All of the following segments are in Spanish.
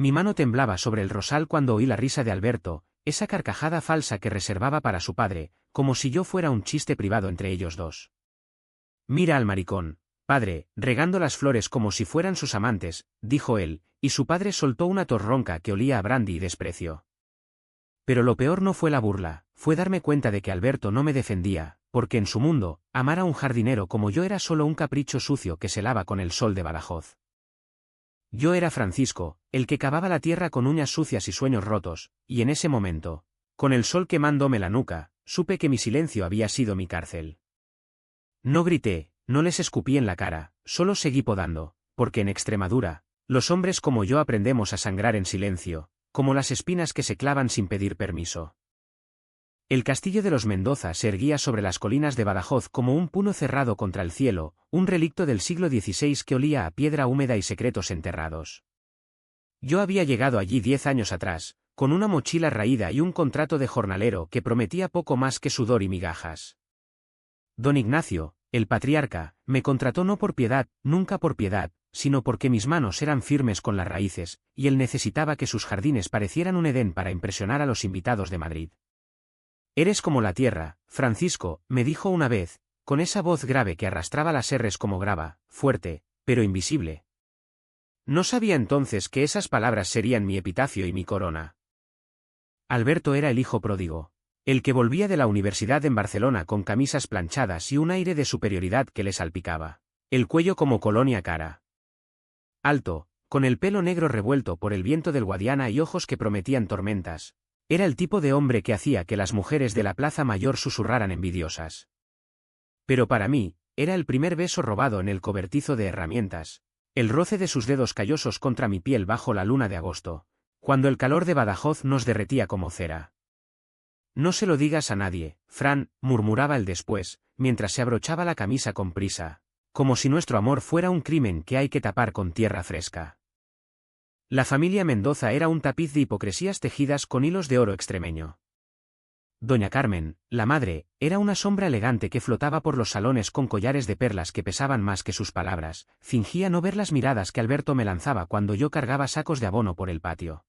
Mi mano temblaba sobre el rosal cuando oí la risa de Alberto, esa carcajada falsa que reservaba para su padre, como si yo fuera un chiste privado entre ellos dos. Mira al maricón, padre, regando las flores como si fueran sus amantes, dijo él, y su padre soltó una tos ronca que olía a brandy y desprecio. Pero lo peor no fue la burla, fue darme cuenta de que Alberto no me defendía, porque en su mundo, amar a un jardinero como yo era solo un capricho sucio que se lava con el sol de Badajoz. Yo era Francisco, el que cavaba la tierra con uñas sucias y sueños rotos, y en ese momento, con el sol quemándome la nuca, supe que mi silencio había sido mi cárcel. No grité, no les escupí en la cara, solo seguí podando, porque en Extremadura, los hombres como yo aprendemos a sangrar en silencio, como las espinas que se clavan sin pedir permiso. El castillo de los Mendoza se erguía sobre las colinas de Badajoz como un puño cerrado contra el cielo, un relicto del siglo XVI que olía a piedra húmeda y secretos enterrados. Yo había llegado allí 10 años atrás, con una mochila raída y un contrato de jornalero que prometía poco más que sudor y migajas. Don Ignacio, el patriarca, me contrató no por piedad, nunca por piedad, sino porque mis manos eran firmes con las raíces, y él necesitaba que sus jardines parecieran un Edén para impresionar a los invitados de Madrid. Eres como la tierra, Francisco, me dijo una vez, con esa voz grave que arrastraba las erres como grava, fuerte, pero invisible. No sabía entonces que esas palabras serían mi epitafio y mi corona. Alberto era el hijo pródigo, el que volvía de la universidad en Barcelona con camisas planchadas y un aire de superioridad que le salpicaba, el cuello como colonia cara. Alto, con el pelo negro revuelto por el viento del Guadiana y ojos que prometían tormentas. Era el tipo de hombre que hacía que las mujeres de la Plaza Mayor susurraran envidiosas. Pero para mí, era el primer beso robado en el cobertizo de herramientas, el roce de sus dedos callosos contra mi piel bajo la luna de agosto, cuando el calor de Badajoz nos derretía como cera. No se lo digas a nadie, Fran, murmuraba él después, mientras se abrochaba la camisa con prisa, como si nuestro amor fuera un crimen que hay que tapar con tierra fresca. La familia Mendoza era un tapiz de hipocresías tejidas con hilos de oro extremeño. Doña Carmen, la madre, era una sombra elegante que flotaba por los salones con collares de perlas que pesaban más que sus palabras, fingía no ver las miradas que Alberto me lanzaba cuando yo cargaba sacos de abono por el patio.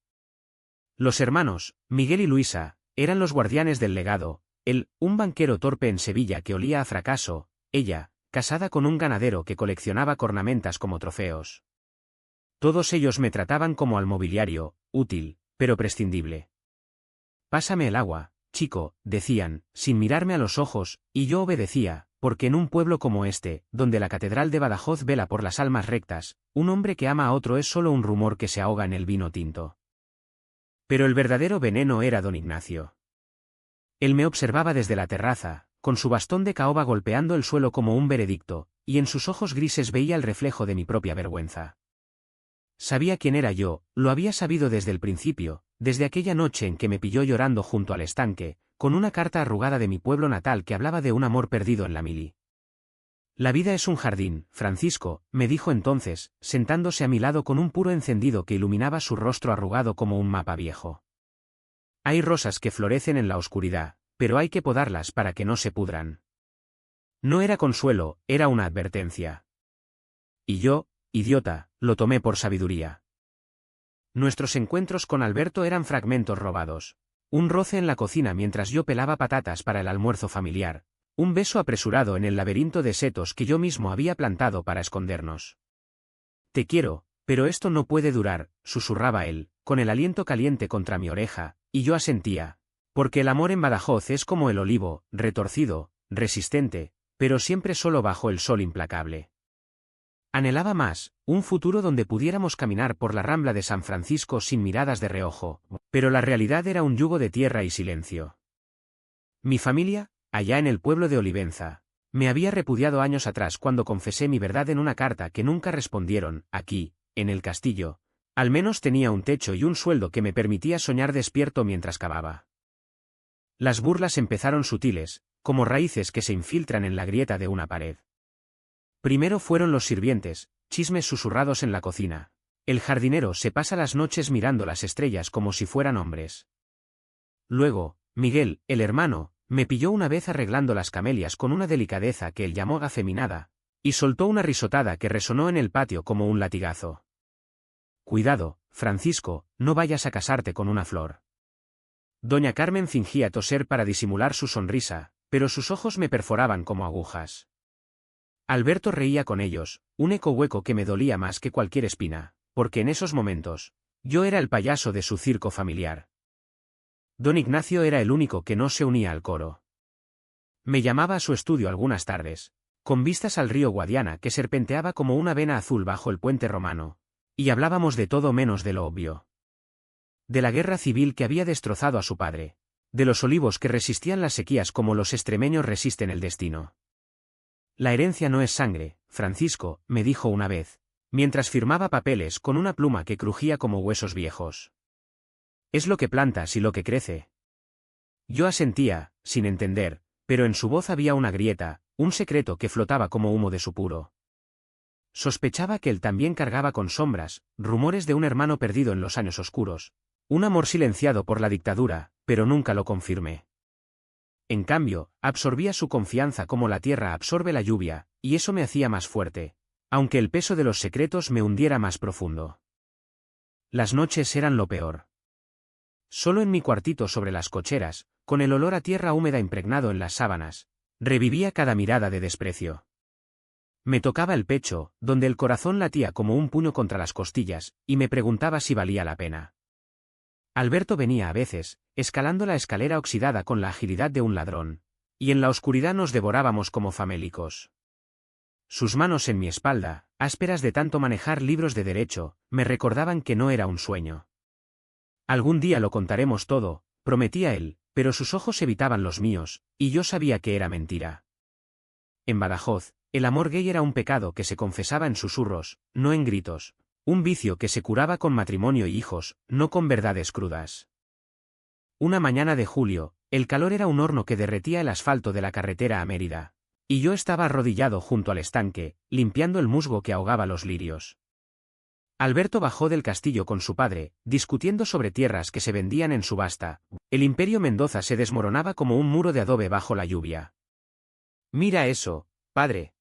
Los hermanos, Miguel y Luisa, eran los guardianes del legado, él, un banquero torpe en Sevilla que olía a fracaso, ella, casada con un ganadero que coleccionaba cornamentas como trofeos. Todos ellos me trataban como al mobiliario, útil, pero prescindible. Pásame el agua, chico, decían, sin mirarme a los ojos, y yo obedecía, porque en un pueblo como este, donde la catedral de Badajoz vela por las almas rectas, un hombre que ama a otro es solo un rumor que se ahoga en el vino tinto. Pero el verdadero veneno era don Ignacio. Él me observaba desde la terraza, con su bastón de caoba golpeando el suelo como un veredicto, y en sus ojos grises veía el reflejo de mi propia vergüenza. Sabía quién era yo, lo había sabido desde el principio, desde aquella noche en que me pilló llorando junto al estanque, con una carta arrugada de mi pueblo natal que hablaba de un amor perdido en la mili. La vida es un jardín, Francisco, me dijo entonces, sentándose a mi lado con un puro encendido que iluminaba su rostro arrugado como un mapa viejo. Hay rosas que florecen en la oscuridad, pero hay que podarlas para que no se pudran. No era consuelo, era una advertencia. Y yo, idiota, lo tomé por sabiduría. Nuestros encuentros con Alberto eran fragmentos robados. Un roce en la cocina mientras yo pelaba patatas para el almuerzo familiar. Un beso apresurado en el laberinto de setos que yo mismo había plantado para escondernos. Te quiero, pero esto no puede durar, susurraba él, con el aliento caliente contra mi oreja, y yo asentía. Porque el amor en Badajoz es como el olivo, retorcido, resistente, pero siempre solo bajo el sol implacable. Anhelaba más, un futuro donde pudiéramos caminar por la Rambla de San Francisco sin miradas de reojo, pero la realidad era un yugo de tierra y silencio. Mi familia, allá en el pueblo de Olivenza, me había repudiado años atrás cuando confesé mi verdad en una carta que nunca respondieron. Aquí, en el castillo, al menos tenía un techo y un sueldo que me permitía soñar despierto mientras cavaba. Las burlas empezaron sutiles, como raíces que se infiltran en la grieta de una pared. Primero fueron los sirvientes, chismes susurrados en la cocina. El jardinero se pasa las noches mirando las estrellas como si fueran hombres. Luego, Miguel, el hermano, me pilló una vez arreglando las camelias con una delicadeza que él llamó afeminada, y soltó una risotada que resonó en el patio como un latigazo. Cuidado, Francisco, no vayas a casarte con una flor. Doña Carmen fingía toser para disimular su sonrisa, pero sus ojos me perforaban como agujas. Alberto reía con ellos, un eco hueco que me dolía más que cualquier espina, porque en esos momentos, yo era el payaso de su circo familiar. Don Ignacio era el único que no se unía al coro. Me llamaba a su estudio algunas tardes, con vistas al río Guadiana que serpenteaba como una vena azul bajo el puente romano, y hablábamos de todo menos de lo obvio. De la guerra civil que había destrozado a su padre, de los olivos que resistían las sequías como los extremeños resisten el destino. La herencia no es sangre, Francisco, me dijo una vez, mientras firmaba papeles con una pluma que crujía como huesos viejos. Es lo que plantas y lo que crece. Yo asentía, sin entender, pero en su voz había una grieta, un secreto que flotaba como humo de su puro. Sospechaba que él también cargaba con sombras, rumores de un hermano perdido en los años oscuros, un amor silenciado por la dictadura, pero nunca lo confirmé. En cambio, absorbía su confianza como la tierra absorbe la lluvia, y eso me hacía más fuerte, aunque el peso de los secretos me hundiera más profundo. Las noches eran lo peor. Solo en mi cuartito sobre las cocheras, con el olor a tierra húmeda impregnado en las sábanas, revivía cada mirada de desprecio. Me tocaba el pecho, donde el corazón latía como un puño contra las costillas, y me preguntaba si valía la pena. Alberto venía a veces, escalando la escalera oxidada con la agilidad de un ladrón, y en la oscuridad nos devorábamos como famélicos. Sus manos en mi espalda, ásperas de tanto manejar libros de derecho, me recordaban que no era un sueño. Algún día lo contaremos todo, prometía él, pero sus ojos evitaban los míos, y yo sabía que era mentira. En Badajoz, el amor gay era un pecado que se confesaba en susurros, no en gritos, un vicio que se curaba con matrimonio y hijos, no con verdades crudas. Una mañana de julio, el calor era un horno que derretía el asfalto de la carretera a Mérida, y yo estaba arrodillado junto al estanque, limpiando el musgo que ahogaba los lirios. Alberto bajó del castillo con su padre, discutiendo sobre tierras que se vendían en subasta. El Imperio Mendoza se desmoronaba como un muro de adobe bajo la lluvia. «Mira eso, padre».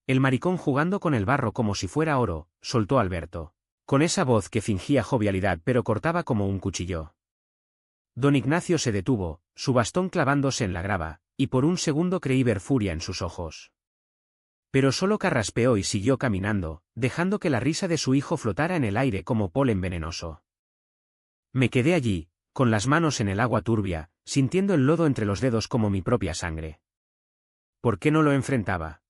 El maricón jugando con el barro como si fuera oro, soltó Alberto, con esa voz que fingía jovialidad pero cortaba como un cuchillo. Don Ignacio se detuvo, su bastón clavándose en la grava, y por un segundo creí ver furia en sus ojos. Pero solo carraspeó y siguió caminando, dejando que la risa de su hijo flotara en el aire como polen venenoso. Me quedé allí, con las manos en el agua turbia, sintiendo el lodo entre los dedos como mi propia sangre. ¿Por qué no lo enfrentaba?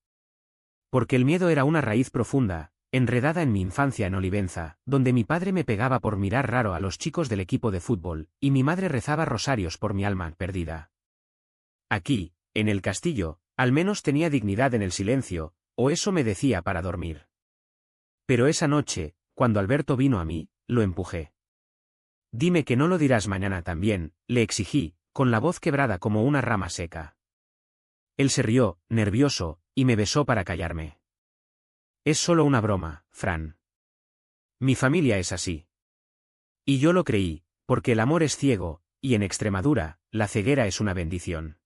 Porque el miedo era una raíz profunda, enredada en mi infancia en Olivenza, donde mi padre me pegaba por mirar raro a los chicos del equipo de fútbol, y mi madre rezaba rosarios por mi alma perdida. Aquí, en el castillo, al menos tenía dignidad en el silencio, o eso me decía para dormir. Pero esa noche, cuando Alberto vino a mí, lo empujé. «Dime que no lo dirás mañana también», le exigí, con la voz quebrada como una rama seca. Él se rió, nervioso, y me besó para callarme. «Es solo una broma, Fran. Mi familia es así». Y yo lo creí, porque el amor es ciego, y en Extremadura, la ceguera es una bendición.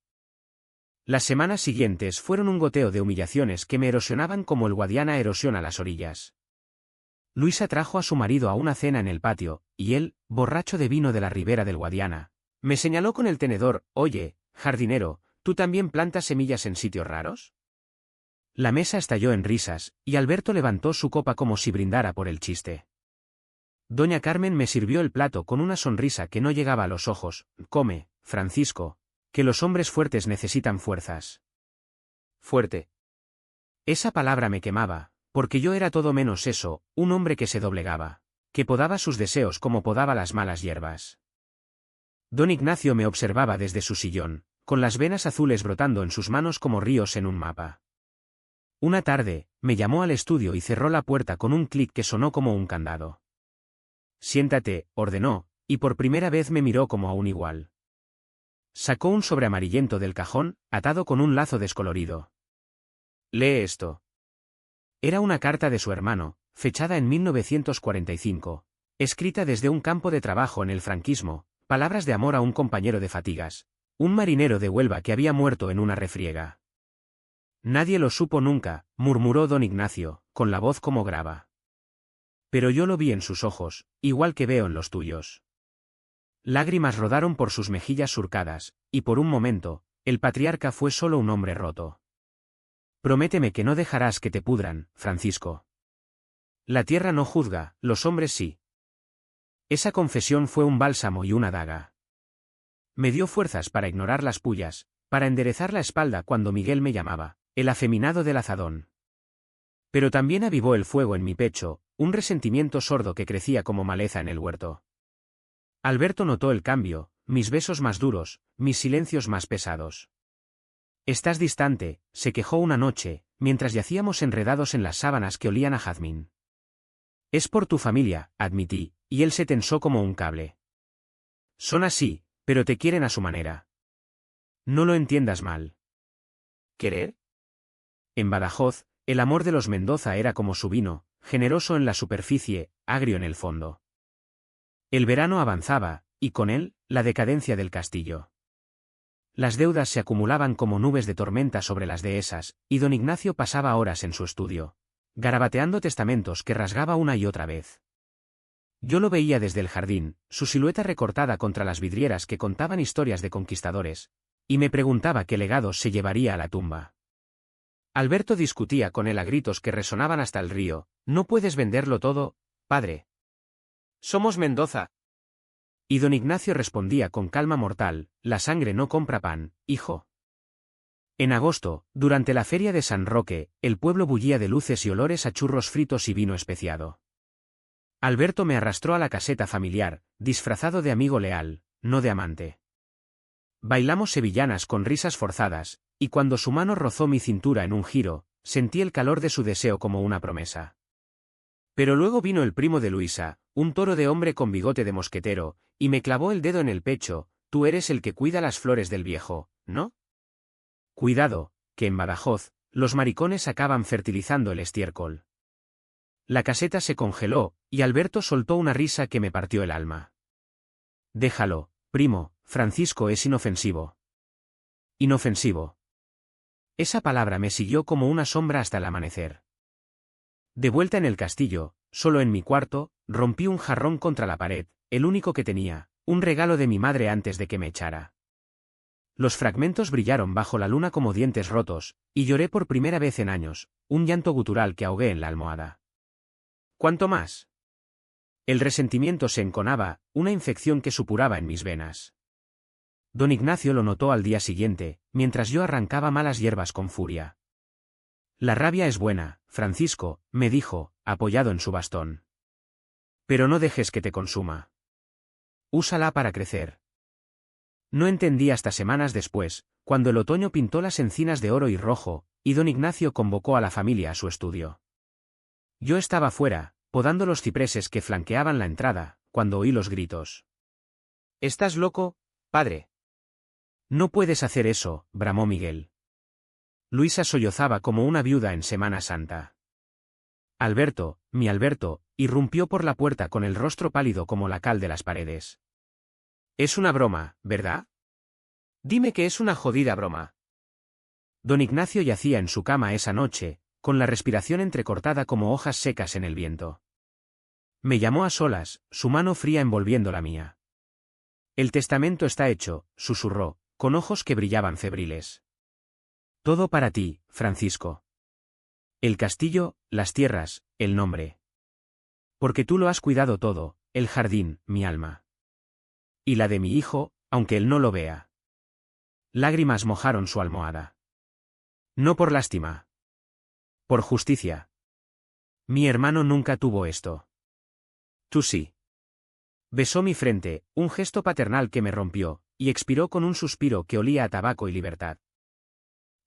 Las semanas siguientes fueron un goteo de humillaciones que me erosionaban como el Guadiana erosiona las orillas. Luisa trajo a su marido a una cena en el patio, y él, borracho de vino de la ribera del Guadiana, me señaló con el tenedor: «Oye, jardinero, ¿tú también plantas semillas en sitios raros?». La mesa estalló en risas, y Alberto levantó su copa como si brindara por el chiste. Doña Carmen me sirvió el plato con una sonrisa que no llegaba a los ojos. «Come, Francisco, que los hombres fuertes necesitan fuerzas». Fuerte. Esa palabra me quemaba, porque yo era todo menos eso, un hombre que se doblegaba, que podaba sus deseos como podaba las malas hierbas. Don Ignacio me observaba desde su sillón, con las venas azules brotando en sus manos como ríos en un mapa. Una tarde, me llamó al estudio y cerró la puerta con un clic que sonó como un candado. «Siéntate», ordenó, y por primera vez me miró como a un igual. Sacó un sobre amarillento del cajón, atado con un lazo descolorido. «Lee esto». Era una carta de su hermano, fechada en 1945, escrita desde un campo de trabajo en el franquismo, palabras de amor a un compañero de fatigas, un marinero de Huelva que había muerto en una refriega. «Nadie lo supo nunca», murmuró don Ignacio, con la voz como grava. Pero yo lo vi en sus ojos, igual que veo en los tuyos. Lágrimas rodaron por sus mejillas surcadas, y por un momento, el patriarca fue solo un hombre roto. Prométeme que no dejarás que te pudran, Francisco. La tierra no juzga, los hombres sí. Esa confesión fue un bálsamo y una daga. Me dio fuerzas para ignorar las pullas, para enderezar la espalda cuando Miguel me llamaba, el afeminado del azadón. Pero también avivó el fuego en mi pecho, un resentimiento sordo que crecía como maleza en el huerto. Alberto notó el cambio, mis besos más duros, mis silencios más pesados. Estás distante, se quejó una noche, mientras yacíamos enredados en las sábanas que olían a jazmín. Es por tu familia, admití, y él se tensó como un cable. Son así, pero te quieren a su manera. No lo entiendas mal. ¿Querer? En Badajoz, el amor de los Mendoza era como su vino, generoso en la superficie, agrio en el fondo. El verano avanzaba, y con él, la decadencia del castillo. Las deudas se acumulaban como nubes de tormenta sobre las dehesas, y don Ignacio pasaba horas en su estudio, garabateando testamentos que rasgaba una y otra vez. Yo lo veía desde el jardín, su silueta recortada contra las vidrieras que contaban historias de conquistadores, y me preguntaba qué legados se llevaría a la tumba. Alberto discutía con él a gritos que resonaban hasta el río: «No puedes venderlo todo, padre. Somos Mendoza». Y don Ignacio respondía con calma mortal: «La sangre no compra pan, hijo». En agosto, durante la feria de San Roque, el pueblo bullía de luces y olores a churros fritos y vino especiado. Alberto me arrastró a la caseta familiar, disfrazado de amigo leal, no de amante. Bailamos sevillanas con risas forzadas, y cuando su mano rozó mi cintura en un giro, sentí el calor de su deseo como una promesa. Pero luego vino el primo de Luisa, un toro de hombre con bigote de mosquetero, y me clavó el dedo en el pecho: «Tú eres el que cuida las flores del viejo, ¿no?». Cuidado, que en Badajoz, los maricones acaban fertilizando el estiércol. La caseta se congeló, y Alberto soltó una risa que me partió el alma. «Déjalo, primo, Francisco es inofensivo». Inofensivo. Esa palabra me siguió como una sombra hasta el amanecer. De vuelta en el castillo, solo en mi cuarto, rompí un jarrón contra la pared, el único que tenía, un regalo de mi madre antes de que me echara. Los fragmentos brillaron bajo la luna como dientes rotos, y lloré por primera vez en años, un llanto gutural que ahogué en la almohada. ¿Cuánto más? El resentimiento se enconaba, una infección que supuraba en mis venas. Don Ignacio lo notó al día siguiente, mientras yo arrancaba malas hierbas con furia. «La rabia es buena, Francisco», me dijo, apoyado en su bastón. «Pero no dejes que te consuma. Úsala para crecer». No entendí hasta semanas después, cuando el otoño pintó las encinas de oro y rojo, y don Ignacio convocó a la familia a su estudio. Yo estaba fuera, podando los cipreses que flanqueaban la entrada, cuando oí los gritos. «¿Estás loco, padre?» «No puedes hacer eso», bramó Miguel. Luisa sollozaba como una viuda en Semana Santa. Alberto, mi Alberto, irrumpió por la puerta con el rostro pálido como la cal de las paredes. «Es una broma, ¿verdad? Dime que es una jodida broma». Don Ignacio yacía en su cama esa noche, con la respiración entrecortada como hojas secas en el viento. Me llamó a solas, su mano fría envolviendo la mía. «El testamento está hecho», susurró, con ojos que brillaban febriles. «Todo para ti, Francisco. El castillo, las tierras, el nombre. Porque tú lo has cuidado todo, el jardín, mi alma. Y la de mi hijo, aunque él no lo vea». Lágrimas mojaron su almohada. «No por lástima. Por justicia. Mi hermano nunca tuvo esto. Tú sí». Besó mi frente, un gesto paternal que me rompió, y expiró con un suspiro que olía a tabaco y libertad.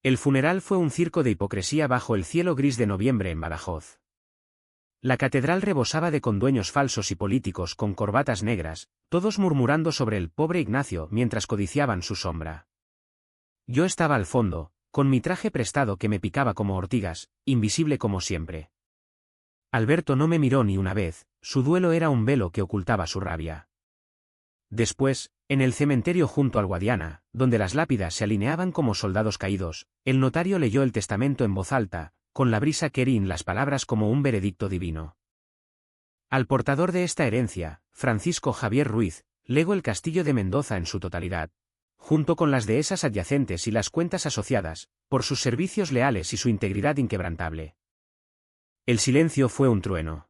El funeral fue un circo de hipocresía bajo el cielo gris de noviembre en Badajoz. La catedral rebosaba de condueños falsos y políticos con corbatas negras, todos murmurando sobre el pobre Ignacio mientras codiciaban su sombra. Yo estaba al fondo, con mi traje prestado que me picaba como ortigas, invisible como siempre. Alberto no me miró ni una vez, su duelo era un velo que ocultaba su rabia. Después, en el cementerio junto al Guadiana, donde las lápidas se alineaban como soldados caídos, el notario leyó el testamento en voz alta, con la brisa querín las palabras como un veredicto divino. Al portador de esta herencia, Francisco Javier Ruiz, lego el castillo de Mendoza en su totalidad, junto con las dehesas adyacentes y las cuentas asociadas, por sus servicios leales y su integridad inquebrantable. El silencio fue un trueno.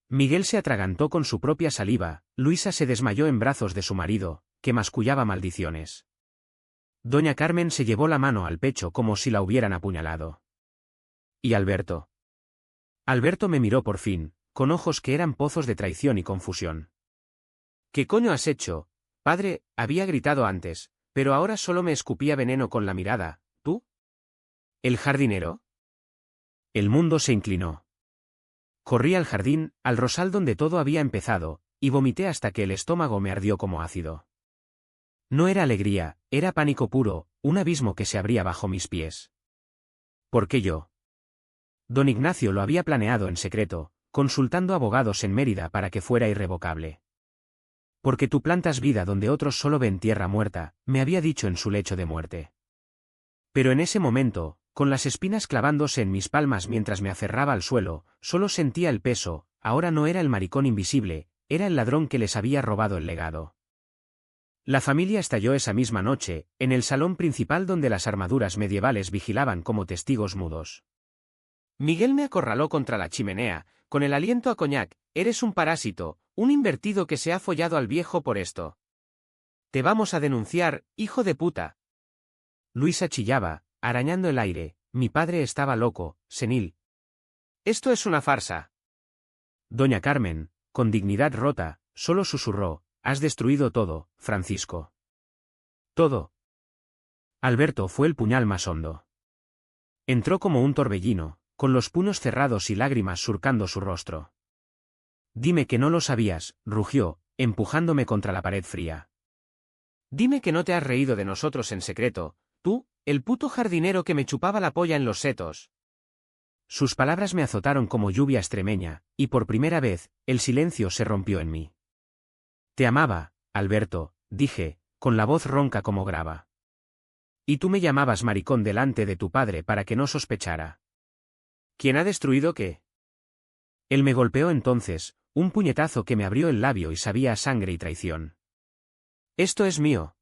Miguel se atragantó con su propia saliva, Luisa se desmayó en brazos de su marido, que mascullaba maldiciones. Doña Carmen se llevó la mano al pecho como si la hubieran apuñalado. ¿Y Alberto? Alberto me miró por fin, con ojos que eran pozos de traición y confusión. ¿Qué coño has hecho, padre? Había gritado antes, pero ahora solo me escupía veneno con la mirada. ¿Tú? ¿El jardinero? El mundo se inclinó. Corrí al jardín, al rosal donde todo había empezado, y vomité hasta que el estómago me ardió como ácido. No era alegría, era pánico puro, un abismo que se abría bajo mis pies. ¿Por qué yo? Don Ignacio lo había planeado en secreto, consultando abogados en Mérida para que fuera irrevocable. Porque tú plantas vida donde otros solo ven tierra muerta, me había dicho en su lecho de muerte. Pero en ese momento, con las espinas clavándose en mis palmas mientras me aferraba al suelo, solo sentía el peso. Ahora no era el maricón invisible, era el ladrón que les había robado el legado. La familia estalló esa misma noche, en el salón principal donde las armaduras medievales vigilaban como testigos mudos. Miguel me acorraló contra la chimenea, con el aliento a coñac. Eres un parásito, un invertido que se ha follado al viejo por esto. Te vamos a denunciar, hijo de puta. Luisa chillaba, arañando el aire. Mi padre estaba loco, senil. Esto es una farsa. Doña Carmen, con dignidad rota, solo susurró: has destruido todo, Francisco. Todo. Alberto fue el puñal más hondo. Entró como un torbellino, con los puños cerrados y lágrimas surcando su rostro. Dime que no lo sabías, rugió, empujándome contra la pared fría. Dime que no te has reído de nosotros en secreto, tú, el puto jardinero que me chupaba la polla en los setos. Sus palabras me azotaron como lluvia extremeña, y por primera vez, el silencio se rompió en mí. Te amaba, Alberto, dije, con la voz ronca como grava. Y tú me llamabas maricón delante de tu padre para que no sospechara. ¿Quién ha destruido qué? Él me golpeó entonces, un puñetazo que me abrió el labio y sabía a sangre y traición. Esto es mío.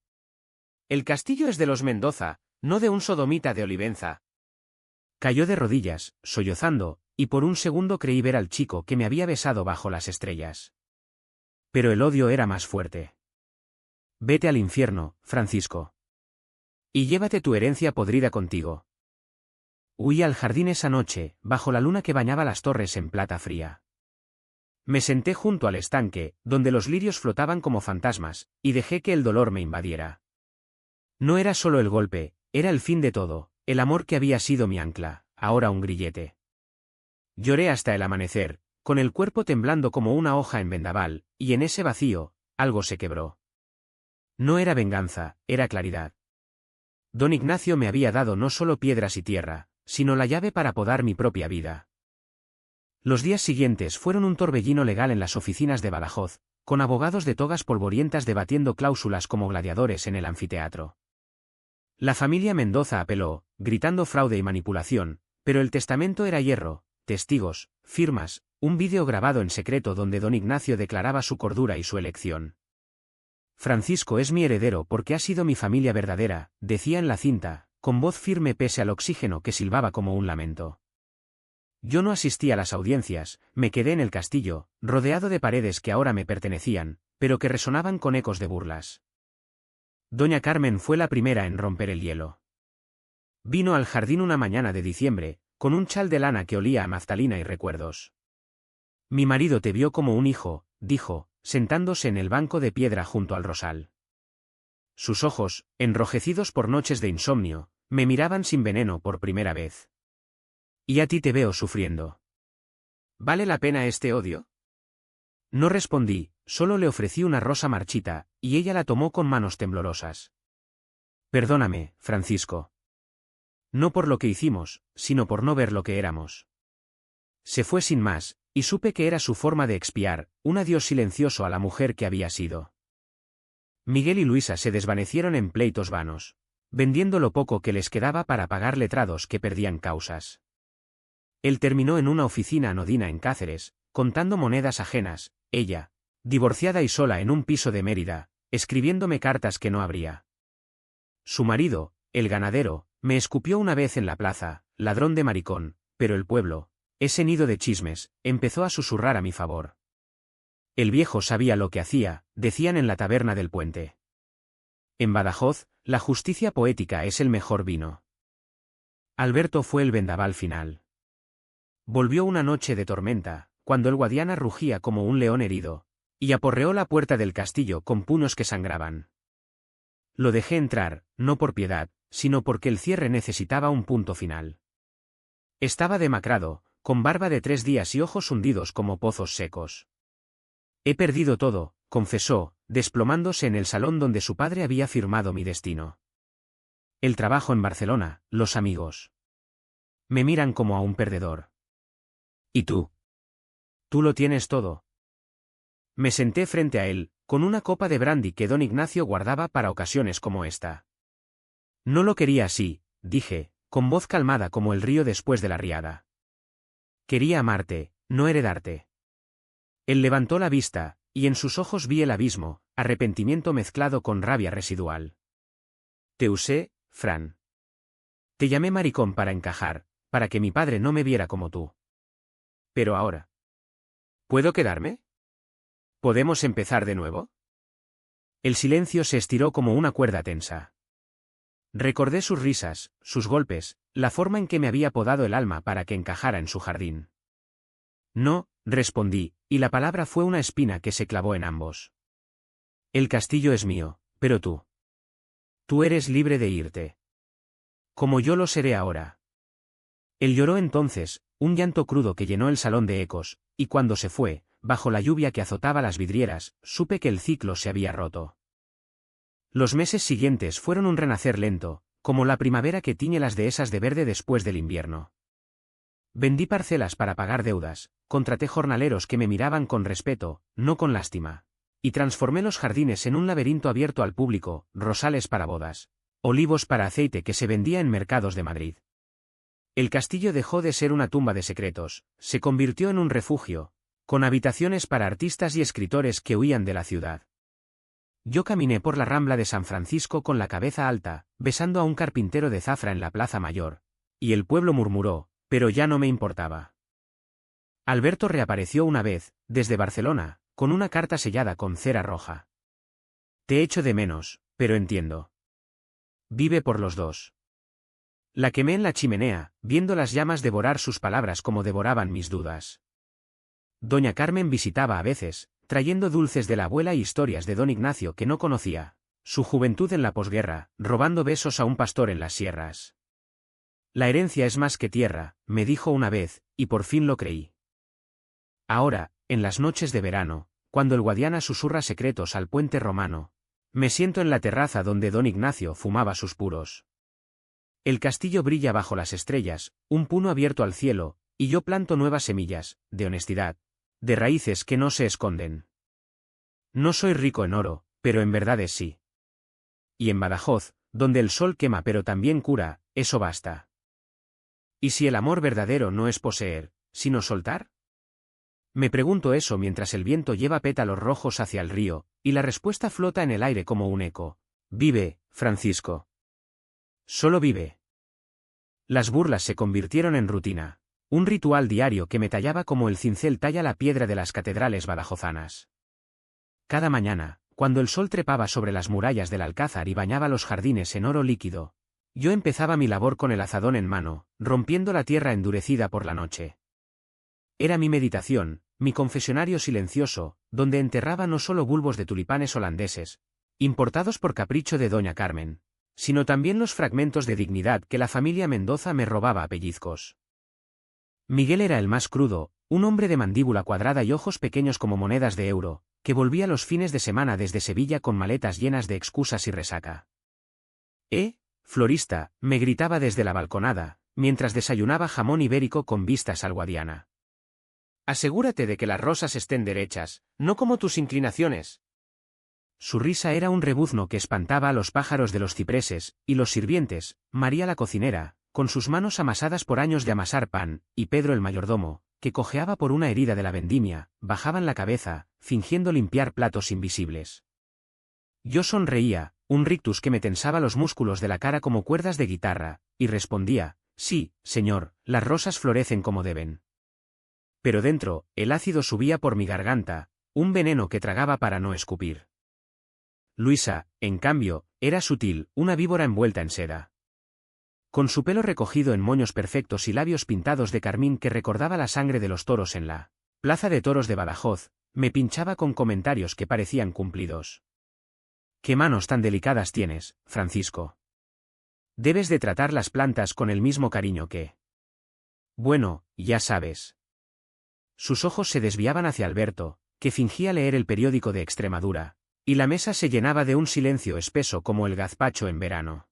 El castillo es de los Mendoza, no de un sodomita de Olivenza. Cayó de rodillas, sollozando, y por un segundo creí ver al chico que me había besado bajo las estrellas. Pero el odio era más fuerte. Vete al infierno, Francisco. Y llévate tu herencia podrida contigo. Huí al jardín esa noche, bajo la luna que bañaba las torres en plata fría. Me senté junto al estanque, donde los lirios flotaban como fantasmas, y dejé que el dolor me invadiera. No era solo el golpe, era el fin de todo, el amor que había sido mi ancla, ahora un grillete. Lloré hasta el amanecer, con el cuerpo temblando como una hoja en vendaval, y en ese vacío, algo se quebró. No era venganza, era claridad. Don Ignacio me había dado no solo piedras y tierra, sino la llave para podar mi propia vida. Los días siguientes fueron un torbellino legal en las oficinas de Badajoz, con abogados de togas polvorientas debatiendo cláusulas como gladiadores en el anfiteatro. La familia Mendoza apeló, gritando fraude y manipulación, pero el testamento era hierro, testigos, firmas, un vídeo grabado en secreto donde don Ignacio declaraba su cordura y su elección. Francisco es mi heredero porque ha sido mi familia verdadera, decía en la cinta, con voz firme pese al oxígeno que silbaba como un lamento. Yo no asistí a las audiencias, me quedé en el castillo, rodeado de paredes que ahora me pertenecían, pero que resonaban con ecos de burlas. Doña Carmen fue la primera en romper el hielo. Vino al jardín una mañana de diciembre, con un chal de lana que olía a naftalina y recuerdos. Mi marido te vio como un hijo, dijo, sentándose en el banco de piedra junto al rosal. Sus ojos, enrojecidos por noches de insomnio, me miraban sin veneno por primera vez. Y a ti te veo sufriendo. ¿Vale la pena este odio? No respondí, solo le ofrecí una rosa marchita, y ella la tomó con manos temblorosas. Perdóname, Francisco. No por lo que hicimos, sino por no ver lo que éramos. Se fue sin más, y supe que era su forma de expiar, un adiós silencioso a la mujer que había sido. Miguel y Luisa se desvanecieron en pleitos vanos, vendiendo lo poco que les quedaba para pagar letrados que perdían causas. Él terminó en una oficina anodina en Cáceres, contando monedas ajenas, ella, divorciada y sola en un piso de Mérida, escribiéndome cartas que no abría. Su marido, el ganadero, me escupió una vez en la plaza, ladrón de maricón, pero el pueblo, ese nido de chismes, empezó a susurrar a mi favor. El viejo sabía lo que hacía, decían en la taberna del puente. En Badajoz, la justicia poética es el mejor vino. Alberto fue el vendaval final. Volvió una noche de tormenta, cuando el Guadiana rugía como un león herido, y aporreó la puerta del castillo con puños que sangraban. Lo dejé entrar, no por piedad, sino porque el cierre necesitaba un punto final. Estaba demacrado, con barba de 3 días y ojos hundidos como pozos secos. He perdido todo, confesó, desplomándose en el salón donde su padre había firmado mi destino. El trabajo en Barcelona, los amigos. Me miran como a un perdedor. ¿Y tú? Tú lo tienes todo. Me senté frente a él, con una copa de brandy que don Ignacio guardaba para ocasiones como esta. No lo quería así, dije, con voz calmada como el río después de la riada. Quería amarte, no heredarte. Él levantó la vista, y en sus ojos vi el abismo, arrepentimiento mezclado con rabia residual. Te usé, Fran. Te llamé maricón para encajar, para que mi padre no me viera como tú. Pero ahora. ¿Puedo quedarme? ¿Podemos empezar de nuevo? El silencio se estiró como una cuerda tensa. Recordé sus risas, sus golpes, la forma en que me había podado el alma para que encajara en su jardín. No, respondí, y la palabra fue una espina que se clavó en ambos. El castillo es mío, pero tú. Tú eres libre de irte. Como yo lo seré ahora. Él lloró entonces, un llanto crudo que llenó el salón de ecos, y cuando se fue, bajo la lluvia que azotaba las vidrieras, supe que el ciclo se había roto. Los meses siguientes fueron un renacer lento, como la primavera que tiñe las dehesas de verde después del invierno. Vendí parcelas para pagar deudas, contraté jornaleros que me miraban con respeto, no con lástima, y transformé los jardines en un laberinto abierto al público, rosales para bodas, olivos para aceite que se vendía en mercados de Madrid. El castillo dejó de ser una tumba de secretos, se convirtió en un refugio, con habitaciones para artistas y escritores que huían de la ciudad. Yo caminé por la Rambla de San Francisco con la cabeza alta, besando a un carpintero de Zafra en la Plaza Mayor, y el pueblo murmuró, pero ya no me importaba. Alberto reapareció una vez, desde Barcelona, con una carta sellada con cera roja. Te echo de menos, pero entiendo. Vive por los dos. La quemé en la chimenea, viendo las llamas devorar sus palabras como devoraban mis dudas. Doña Carmen visitaba a veces, trayendo dulces de la abuela y historias de don Ignacio que no conocía, su juventud en la posguerra, robando besos a un pastor en las sierras. La herencia es más que tierra, me dijo una vez, y por fin lo creí. Ahora, en las noches de verano, cuando el Guadiana susurra secretos al puente romano, me siento en la terraza donde don Ignacio fumaba sus puros. El castillo brilla bajo las estrellas, un puno abierto al cielo, y yo planto nuevas semillas, de honestidad, de raíces que no se esconden. No soy rico en oro, pero en verdades sí. Y en Badajoz, donde el sol quema pero también cura, eso basta. ¿Y si el amor verdadero no es poseer, sino soltar? Me pregunto eso mientras el viento lleva pétalos rojos hacia el río, y la respuesta flota en el aire como un eco. Vive, Francisco. Solo vive. Las burlas se convirtieron en rutina, un ritual diario que me tallaba como el cincel talla la piedra de las catedrales badajozanas. Cada mañana, cuando el sol trepaba sobre las murallas del Alcázar y bañaba los jardines en oro líquido, yo empezaba mi labor con el azadón en mano, rompiendo la tierra endurecida por la noche. Era mi meditación, mi confesionario silencioso, donde enterraba no solo bulbos de tulipanes holandeses, importados por capricho de doña Carmen, sino también los fragmentos de dignidad que la familia Mendoza me robaba a pellizcos. Miguel era el más crudo, un hombre de mandíbula cuadrada y ojos pequeños como monedas de euro, que volvía los fines de semana desde Sevilla con maletas llenas de excusas y resaca. Florista, me gritaba desde la balconada, mientras desayunaba jamón ibérico con vistas al Guadiana. Asegúrate de que las rosas estén derechas, no como tus inclinaciones. Su risa era un rebuzno que espantaba a los pájaros de los cipreses, y los sirvientes, María la cocinera, con sus manos amasadas por años de amasar pan, y Pedro el mayordomo, que cojeaba por una herida de la vendimia, bajaban la cabeza, fingiendo limpiar platos invisibles. Yo sonreía, un rictus que me tensaba los músculos de la cara como cuerdas de guitarra, y respondía, sí, señor, las rosas florecen como deben. Pero dentro, el ácido subía por mi garganta, un veneno que tragaba para no escupir. Luisa, en cambio, era sutil, una víbora envuelta en seda. Con su pelo recogido en moños perfectos y labios pintados de carmín que recordaba la sangre de los toros en la plaza de toros de Badajoz, me pinchaba con comentarios que parecían cumplidos. «¿Qué manos tan delicadas tienes, Francisco? Debes de tratar las plantas con el mismo cariño que...». «Bueno, ya sabes». Sus ojos se desviaban hacia Alberto, que fingía leer el periódico de Extremadura, y la mesa se llenaba de un silencio espeso como el gazpacho en verano.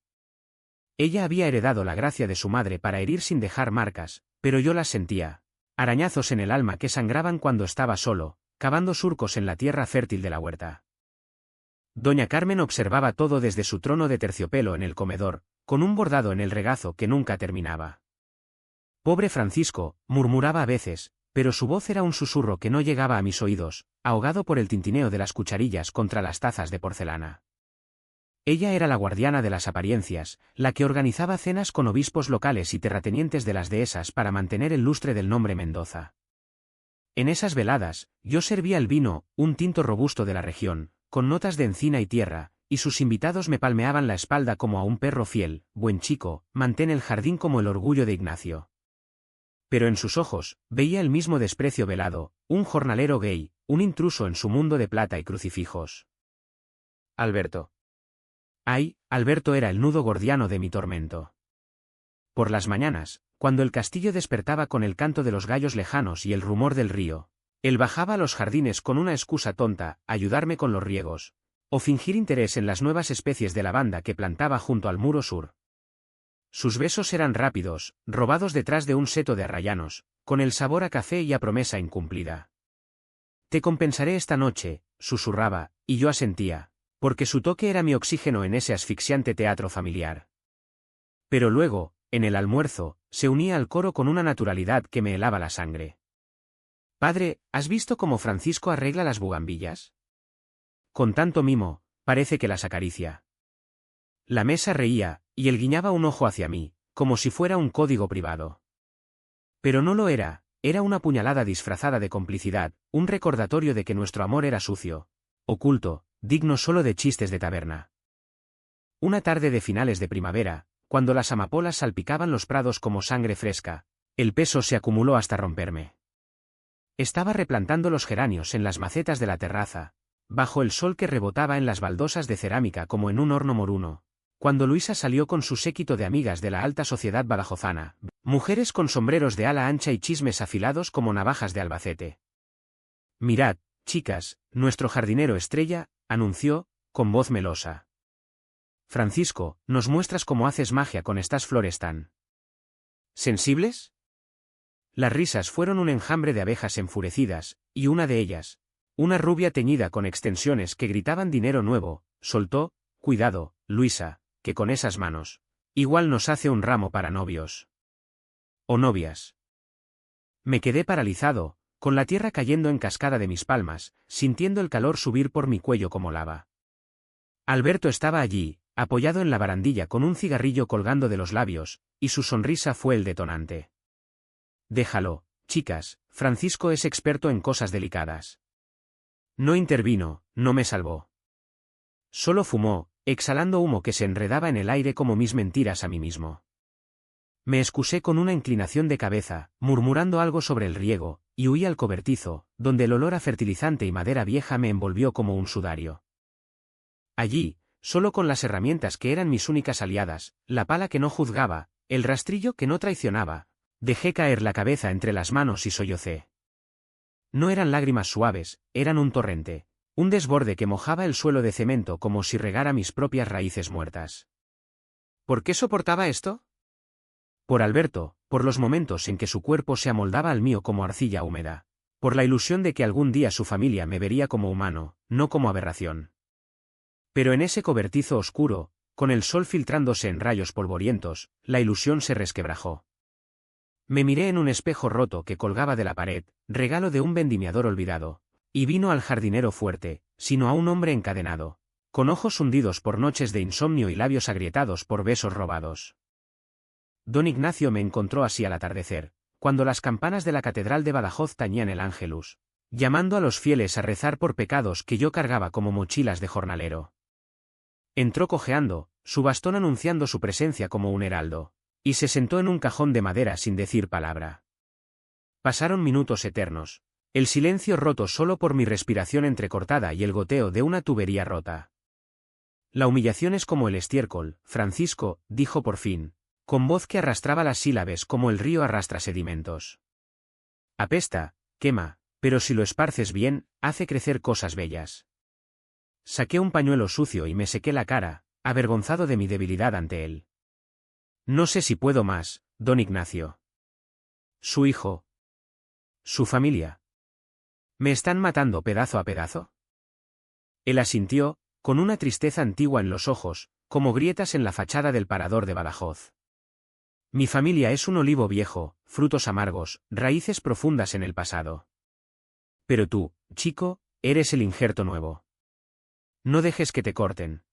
Ella había heredado la gracia de su madre para herir sin dejar marcas, pero yo las sentía, arañazos en el alma que sangraban cuando estaba solo, cavando surcos en la tierra fértil de la huerta. Doña Carmen observaba todo desde su trono de terciopelo en el comedor, con un bordado en el regazo que nunca terminaba. «Pobre Francisco», murmuraba a veces, pero su voz era un susurro que no llegaba a mis oídos, ahogado por el tintineo de las cucharillas contra las tazas de porcelana. Ella era la guardiana de las apariencias, la que organizaba cenas con obispos locales y terratenientes de las dehesas para mantener el lustre del nombre Mendoza. En esas veladas, yo servía el vino, un tinto robusto de la región, con notas de encina y tierra, y sus invitados me palmeaban la espalda como a un perro fiel. «Buen chico, mantén el jardín como el orgullo de Ignacio». Pero en sus ojos, veía el mismo desprecio velado, un jornalero gay, un intruso en su mundo de plata y crucifijos. Alberto. Ay, Alberto era el nudo gordiano de mi tormento. Por las mañanas, cuando el castillo despertaba con el canto de los gallos lejanos y el rumor del río, él bajaba a los jardines con una excusa tonta, ayudarme con los riegos, o fingir interés en las nuevas especies de lavanda que plantaba junto al muro sur. Sus besos eran rápidos, robados detrás de un seto de arrayanos, con el sabor a café y a promesa incumplida. «Te compensaré esta noche», susurraba, y yo asentía, porque su toque era mi oxígeno en ese asfixiante teatro familiar. Pero luego, en el almuerzo, se unía al coro con una naturalidad que me helaba la sangre. «Padre, ¿has visto cómo Francisco arregla las bugambillas? Con tanto mimo, parece que las acaricia». La mesa reía, y él guiñaba un ojo hacia mí, como si fuera un código privado. Pero no lo era, era una puñalada disfrazada de complicidad, un recordatorio de que nuestro amor era sucio, oculto, digno solo de chistes de taberna. Una tarde de finales de primavera, cuando las amapolas salpicaban los prados como sangre fresca, el peso se acumuló hasta romperme. Estaba replantando los geranios en las macetas de la terraza, bajo el sol que rebotaba en las baldosas de cerámica como en un horno moruno, cuando Luisa salió con su séquito de amigas de la alta sociedad badajozana, mujeres con sombreros de ala ancha y chismes afilados como navajas de Albacete. «Mirad, chicas, nuestro jardinero estrella», anunció, con voz melosa. «Francisco, ¿nos muestras cómo haces magia con estas flores tan sensibles?» Las risas fueron un enjambre de abejas enfurecidas, y una de ellas, una rubia teñida con extensiones que gritaban dinero nuevo, soltó: «Cuidado, Luisa, que con esas manos, igual nos hace un ramo para novios. O novias». Me quedé paralizado, con la tierra cayendo en cascada de mis palmas, sintiendo el calor subir por mi cuello como lava. Alberto estaba allí, apoyado en la barandilla con un cigarrillo colgando de los labios, y su sonrisa fue el detonante. «Déjalo, chicas, Francisco es experto en cosas delicadas». No intervino, no me salvó. Solo fumó, exhalando humo que se enredaba en el aire como mis mentiras a mí mismo. Me excusé con una inclinación de cabeza, murmurando algo sobre el riego, y huí al cobertizo, donde el olor a fertilizante y madera vieja me envolvió como un sudario. Allí, solo con las herramientas que eran mis únicas aliadas, la pala que no juzgaba, el rastrillo que no traicionaba, dejé caer la cabeza entre las manos y sollocé. No eran lágrimas suaves, eran un torrente, un desborde que mojaba el suelo de cemento como si regara mis propias raíces muertas. ¿Por qué soportaba esto? Por Alberto, por los momentos en que su cuerpo se amoldaba al mío como arcilla húmeda, por la ilusión de que algún día su familia me vería como humano, no como aberración. Pero en ese cobertizo oscuro, con el sol filtrándose en rayos polvorientos, la ilusión se resquebrajó. Me miré en un espejo roto que colgaba de la pared, regalo de un vendimiador olvidado, y vino al jardinero fuerte, sino a un hombre encadenado, con ojos hundidos por noches de insomnio y labios agrietados por besos robados. Don Ignacio me encontró así al atardecer, cuando las campanas de la catedral de Badajoz tañían el ángelus, llamando a los fieles a rezar por pecados que yo cargaba como mochilas de jornalero. Entró cojeando, su bastón anunciando su presencia como un heraldo, y se sentó en un cajón de madera sin decir palabra. Pasaron minutos eternos, el silencio roto solo por mi respiración entrecortada y el goteo de una tubería rota. La humillación es como el estiércol, Francisco, dijo por fin, con voz que arrastraba las sílabes como el río arrastra sedimentos. Apesta, quema, pero si lo esparces bien, hace crecer cosas bellas. Saqué un pañuelo sucio y me sequé la cara, avergonzado de mi debilidad ante él. No sé si puedo más, don Ignacio. Su hijo. Su familia. ¿Me están matando pedazo a pedazo? Él asintió, con una tristeza antigua en los ojos, como grietas en la fachada del parador de Badajoz. Mi familia es un olivo viejo, frutos amargos, raíces profundas en el pasado. Pero tú, chico, eres el injerto nuevo. No dejes que te corten.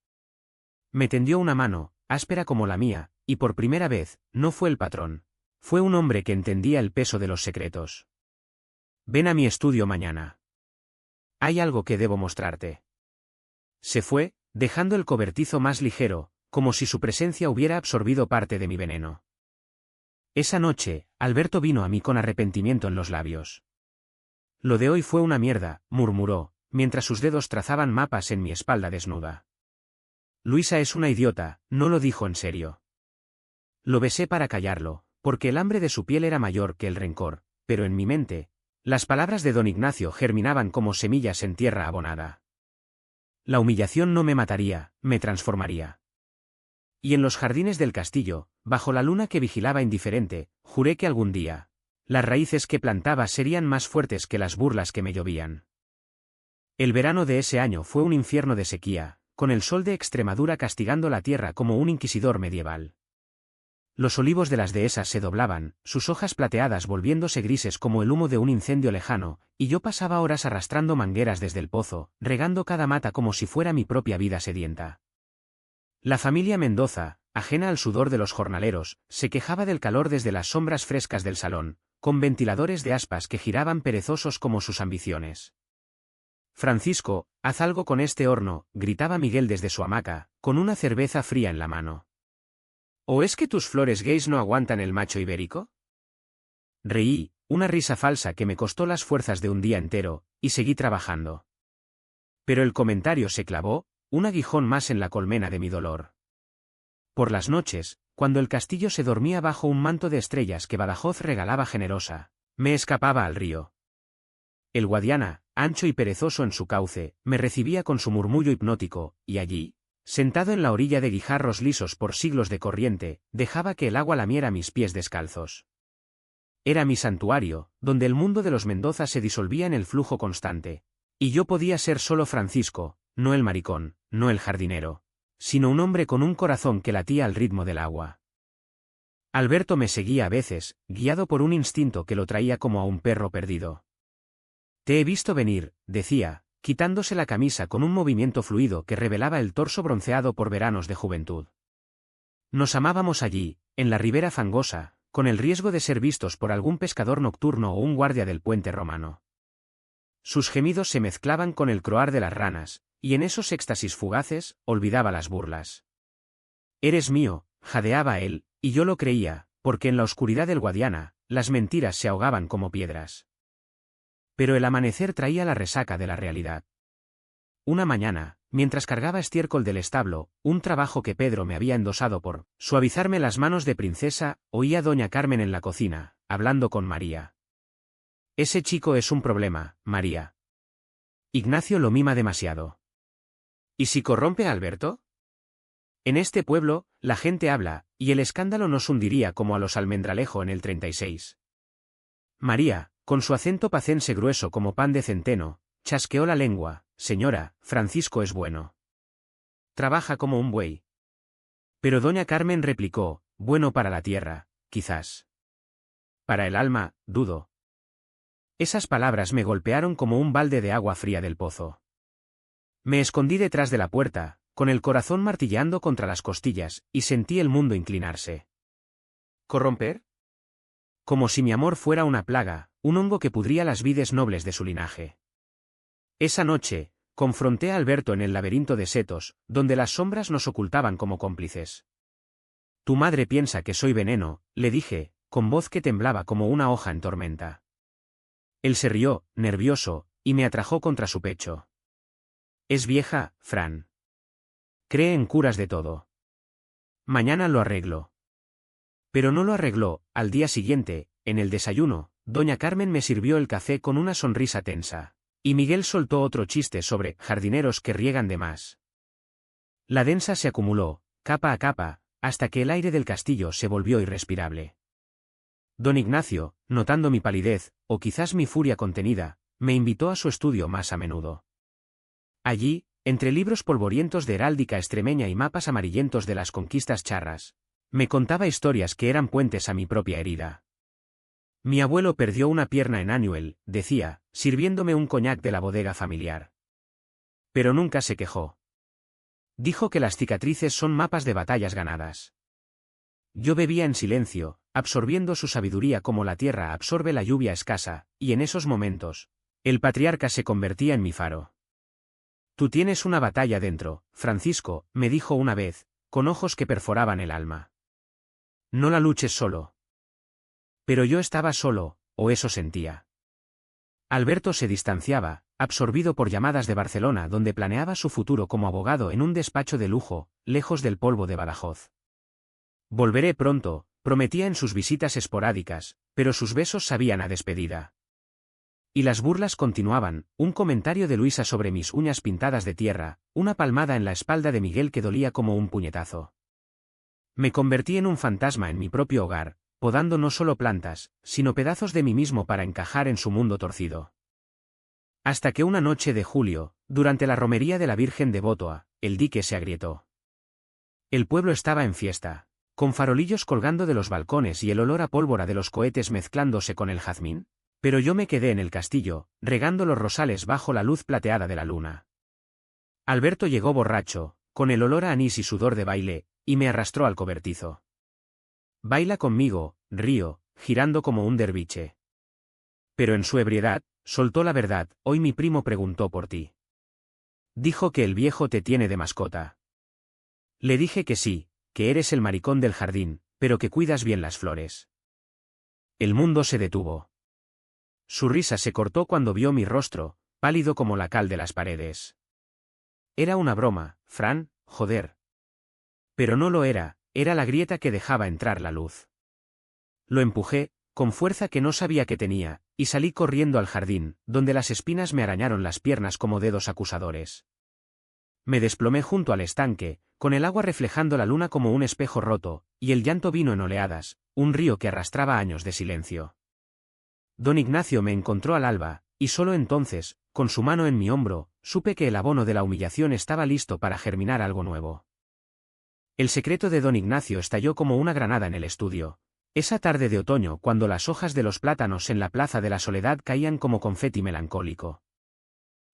Me tendió una mano, áspera como la mía, y por primera vez, no fue el patrón. Fue un hombre que entendía el peso de los secretos. Ven a mi estudio mañana. Hay algo que debo mostrarte. Se fue, dejando el cobertizo más ligero, como si su presencia hubiera absorbido parte de mi veneno. Esa noche, Alberto vino a mí con arrepentimiento en los labios. Lo de hoy fue una mierda, murmuró, mientras sus dedos trazaban mapas en mi espalda desnuda. Luisa es una idiota, no lo dijo en serio. Lo besé para callarlo, porque el hambre de su piel era mayor que el rencor, pero en mi mente, las palabras de don Ignacio germinaban como semillas en tierra abonada. La humillación no me mataría, me transformaría. Y en los jardines del castillo, bajo la luna que vigilaba indiferente, juré que algún día, las raíces que plantaba serían más fuertes que las burlas que me llovían. El verano de ese año fue un infierno de sequía, con el sol de Extremadura castigando la tierra como un inquisidor medieval. Los olivos de las dehesas se doblaban, sus hojas plateadas volviéndose grises como el humo de un incendio lejano, y yo pasaba horas arrastrando mangueras desde el pozo, regando cada mata como si fuera mi propia vida sedienta. La familia Mendoza, ajena al sudor de los jornaleros, se quejaba del calor desde las sombras frescas del salón, con ventiladores de aspas que giraban perezosos como sus ambiciones. Francisco, haz algo con este horno, gritaba Miguel desde su hamaca, con una cerveza fría en la mano. ¿O es que tus flores gays no aguantan el macho ibérico? Reí, una risa falsa que me costó las fuerzas de un día entero, y seguí trabajando. Pero el comentario se clavó, un aguijón más en la colmena de mi dolor. Por las noches, cuando el castillo se dormía bajo un manto de estrellas que Badajoz regalaba generosa, me escapaba al río. El Guadiana, ancho y perezoso en su cauce, me recibía con su murmullo hipnótico, y allí, sentado en la orilla de guijarros lisos por siglos de corriente, dejaba que el agua lamiera mis pies descalzos. Era mi santuario, donde el mundo de los Mendoza se disolvía en el flujo constante. Y yo podía ser solo Francisco, no el maricón, no el jardinero, sino un hombre con un corazón que latía al ritmo del agua. Alberto me seguía a veces, guiado por un instinto que lo traía como a un perro perdido. Te he visto venir, decía, quitándose la camisa con un movimiento fluido que revelaba el torso bronceado por veranos de juventud. Nos amábamos allí, en la ribera fangosa, con el riesgo de ser vistos por algún pescador nocturno o un guardia del puente romano. Sus gemidos se mezclaban con el croar de las ranas, y en esos éxtasis fugaces, olvidaba las burlas. Eres mío, jadeaba él, y yo lo creía, porque en la oscuridad del Guadiana, las mentiras se ahogaban como piedras. Pero el amanecer traía la resaca de la realidad. Una mañana, mientras cargaba estiércol del establo, un trabajo que Pedro me había endosado por suavizarme las manos de princesa, oía a doña Carmen en la cocina, hablando con María. Ese chico es un problema, María. Ignacio lo mima demasiado. ¿Y si corrompe a Alberto? En este pueblo, la gente habla, y el escándalo nos hundiría como a los Almendralejo en el 36. María, con su acento pacense grueso como pan de centeno, chasqueó la lengua. Señora, Francisco es bueno. Trabaja como un buey. Pero doña Carmen replicó, bueno para la tierra, quizás. para el alma, dudo. Esas palabras me golpearon como un balde de agua fría del pozo. Me escondí detrás de la puerta, con el corazón martilleando contra las costillas, y sentí el mundo inclinarse. ¿Corromper? Como si mi amor fuera una plaga, un hongo que pudría las vides nobles de su linaje. Esa noche, confronté a Alberto en el laberinto de setos, donde las sombras nos ocultaban como cómplices. Tu madre piensa que soy veneno, le dije, con voz que temblaba como una hoja en tormenta. Él se rió, nervioso, y me atrajo contra su pecho. Es vieja, Fran. Cree en curas de todo. Mañana lo arreglo. Pero no lo arregló. Al día siguiente, en el desayuno, doña Carmen me sirvió el café con una sonrisa tensa. Y Miguel soltó otro chiste sobre jardineros que riegan de más. La densa se acumuló, capa a capa, hasta que el aire del castillo se volvió irrespirable. Don Ignacio, notando mi palidez, o quizás mi furia contenida, me invitó a su estudio más a menudo. Allí, entre libros polvorientos de heráldica extremeña y mapas amarillentos de las conquistas charras, me contaba historias que eran puentes a mi propia herida. Mi abuelo perdió una pierna en Anuel, decía, sirviéndome un coñac de la bodega familiar. Pero nunca se quejó. Dijo que las cicatrices son mapas de batallas ganadas. Yo bebía en silencio, absorbiendo su sabiduría como la tierra absorbe la lluvia escasa, y en esos momentos, el patriarca se convertía en mi faro. Tú tienes una batalla dentro, Francisco, me dijo una vez, con ojos que perforaban el alma. No la luches solo. Pero yo estaba solo, o eso sentía. Alberto se distanciaba, absorbido por llamadas de Barcelona donde planeaba su futuro como abogado en un despacho de lujo, lejos del polvo de Badajoz. Volveré pronto, prometía en sus visitas esporádicas, pero sus besos sabían a despedida. Y las burlas continuaban, un comentario de Luisa sobre mis uñas pintadas de tierra, una palmada en la espalda de Miguel que dolía como un puñetazo. Me convertí en un fantasma en mi propio hogar, podando no solo plantas, sino pedazos de mí mismo para encajar en su mundo torcido. Hasta que una noche de julio, durante la romería de la Virgen de Bótoa, el dique se agrietó. El pueblo estaba en fiesta, con farolillos colgando de los balcones y el olor a pólvora de los cohetes mezclándose con el jazmín, pero yo me quedé en el castillo, regando los rosales bajo la luz plateada de la luna. Alberto llegó borracho, con el olor a anís y sudor de baile, y me arrastró al cobertizo. Baila conmigo, río, girando como un derviche. Pero en su ebriedad, soltó la verdad, hoy mi primo preguntó por ti. Dijo que el viejo te tiene de mascota. Le dije que sí, que eres el maricón del jardín, pero que cuidas bien las flores. El mundo se detuvo. Su risa se cortó cuando vio mi rostro, pálido como la cal de las paredes. Era una broma, Fran, joder. Pero no lo era. Era la grieta que dejaba entrar la luz. Lo empujé, con fuerza que no sabía que tenía, y salí corriendo al jardín, donde las espinas me arañaron las piernas como dedos acusadores. Me desplomé junto al estanque, con el agua reflejando la luna como un espejo roto, y el llanto vino en oleadas, un río que arrastraba años de silencio. Don Ignacio me encontró al alba, y solo entonces, con su mano en mi hombro, supe que el abono de la humillación estaba listo para germinar algo nuevo. El secreto de don Ignacio estalló como una granada en el estudio. Esa tarde de otoño cuando las hojas de los plátanos en la plaza de la Soledad caían como confeti melancólico.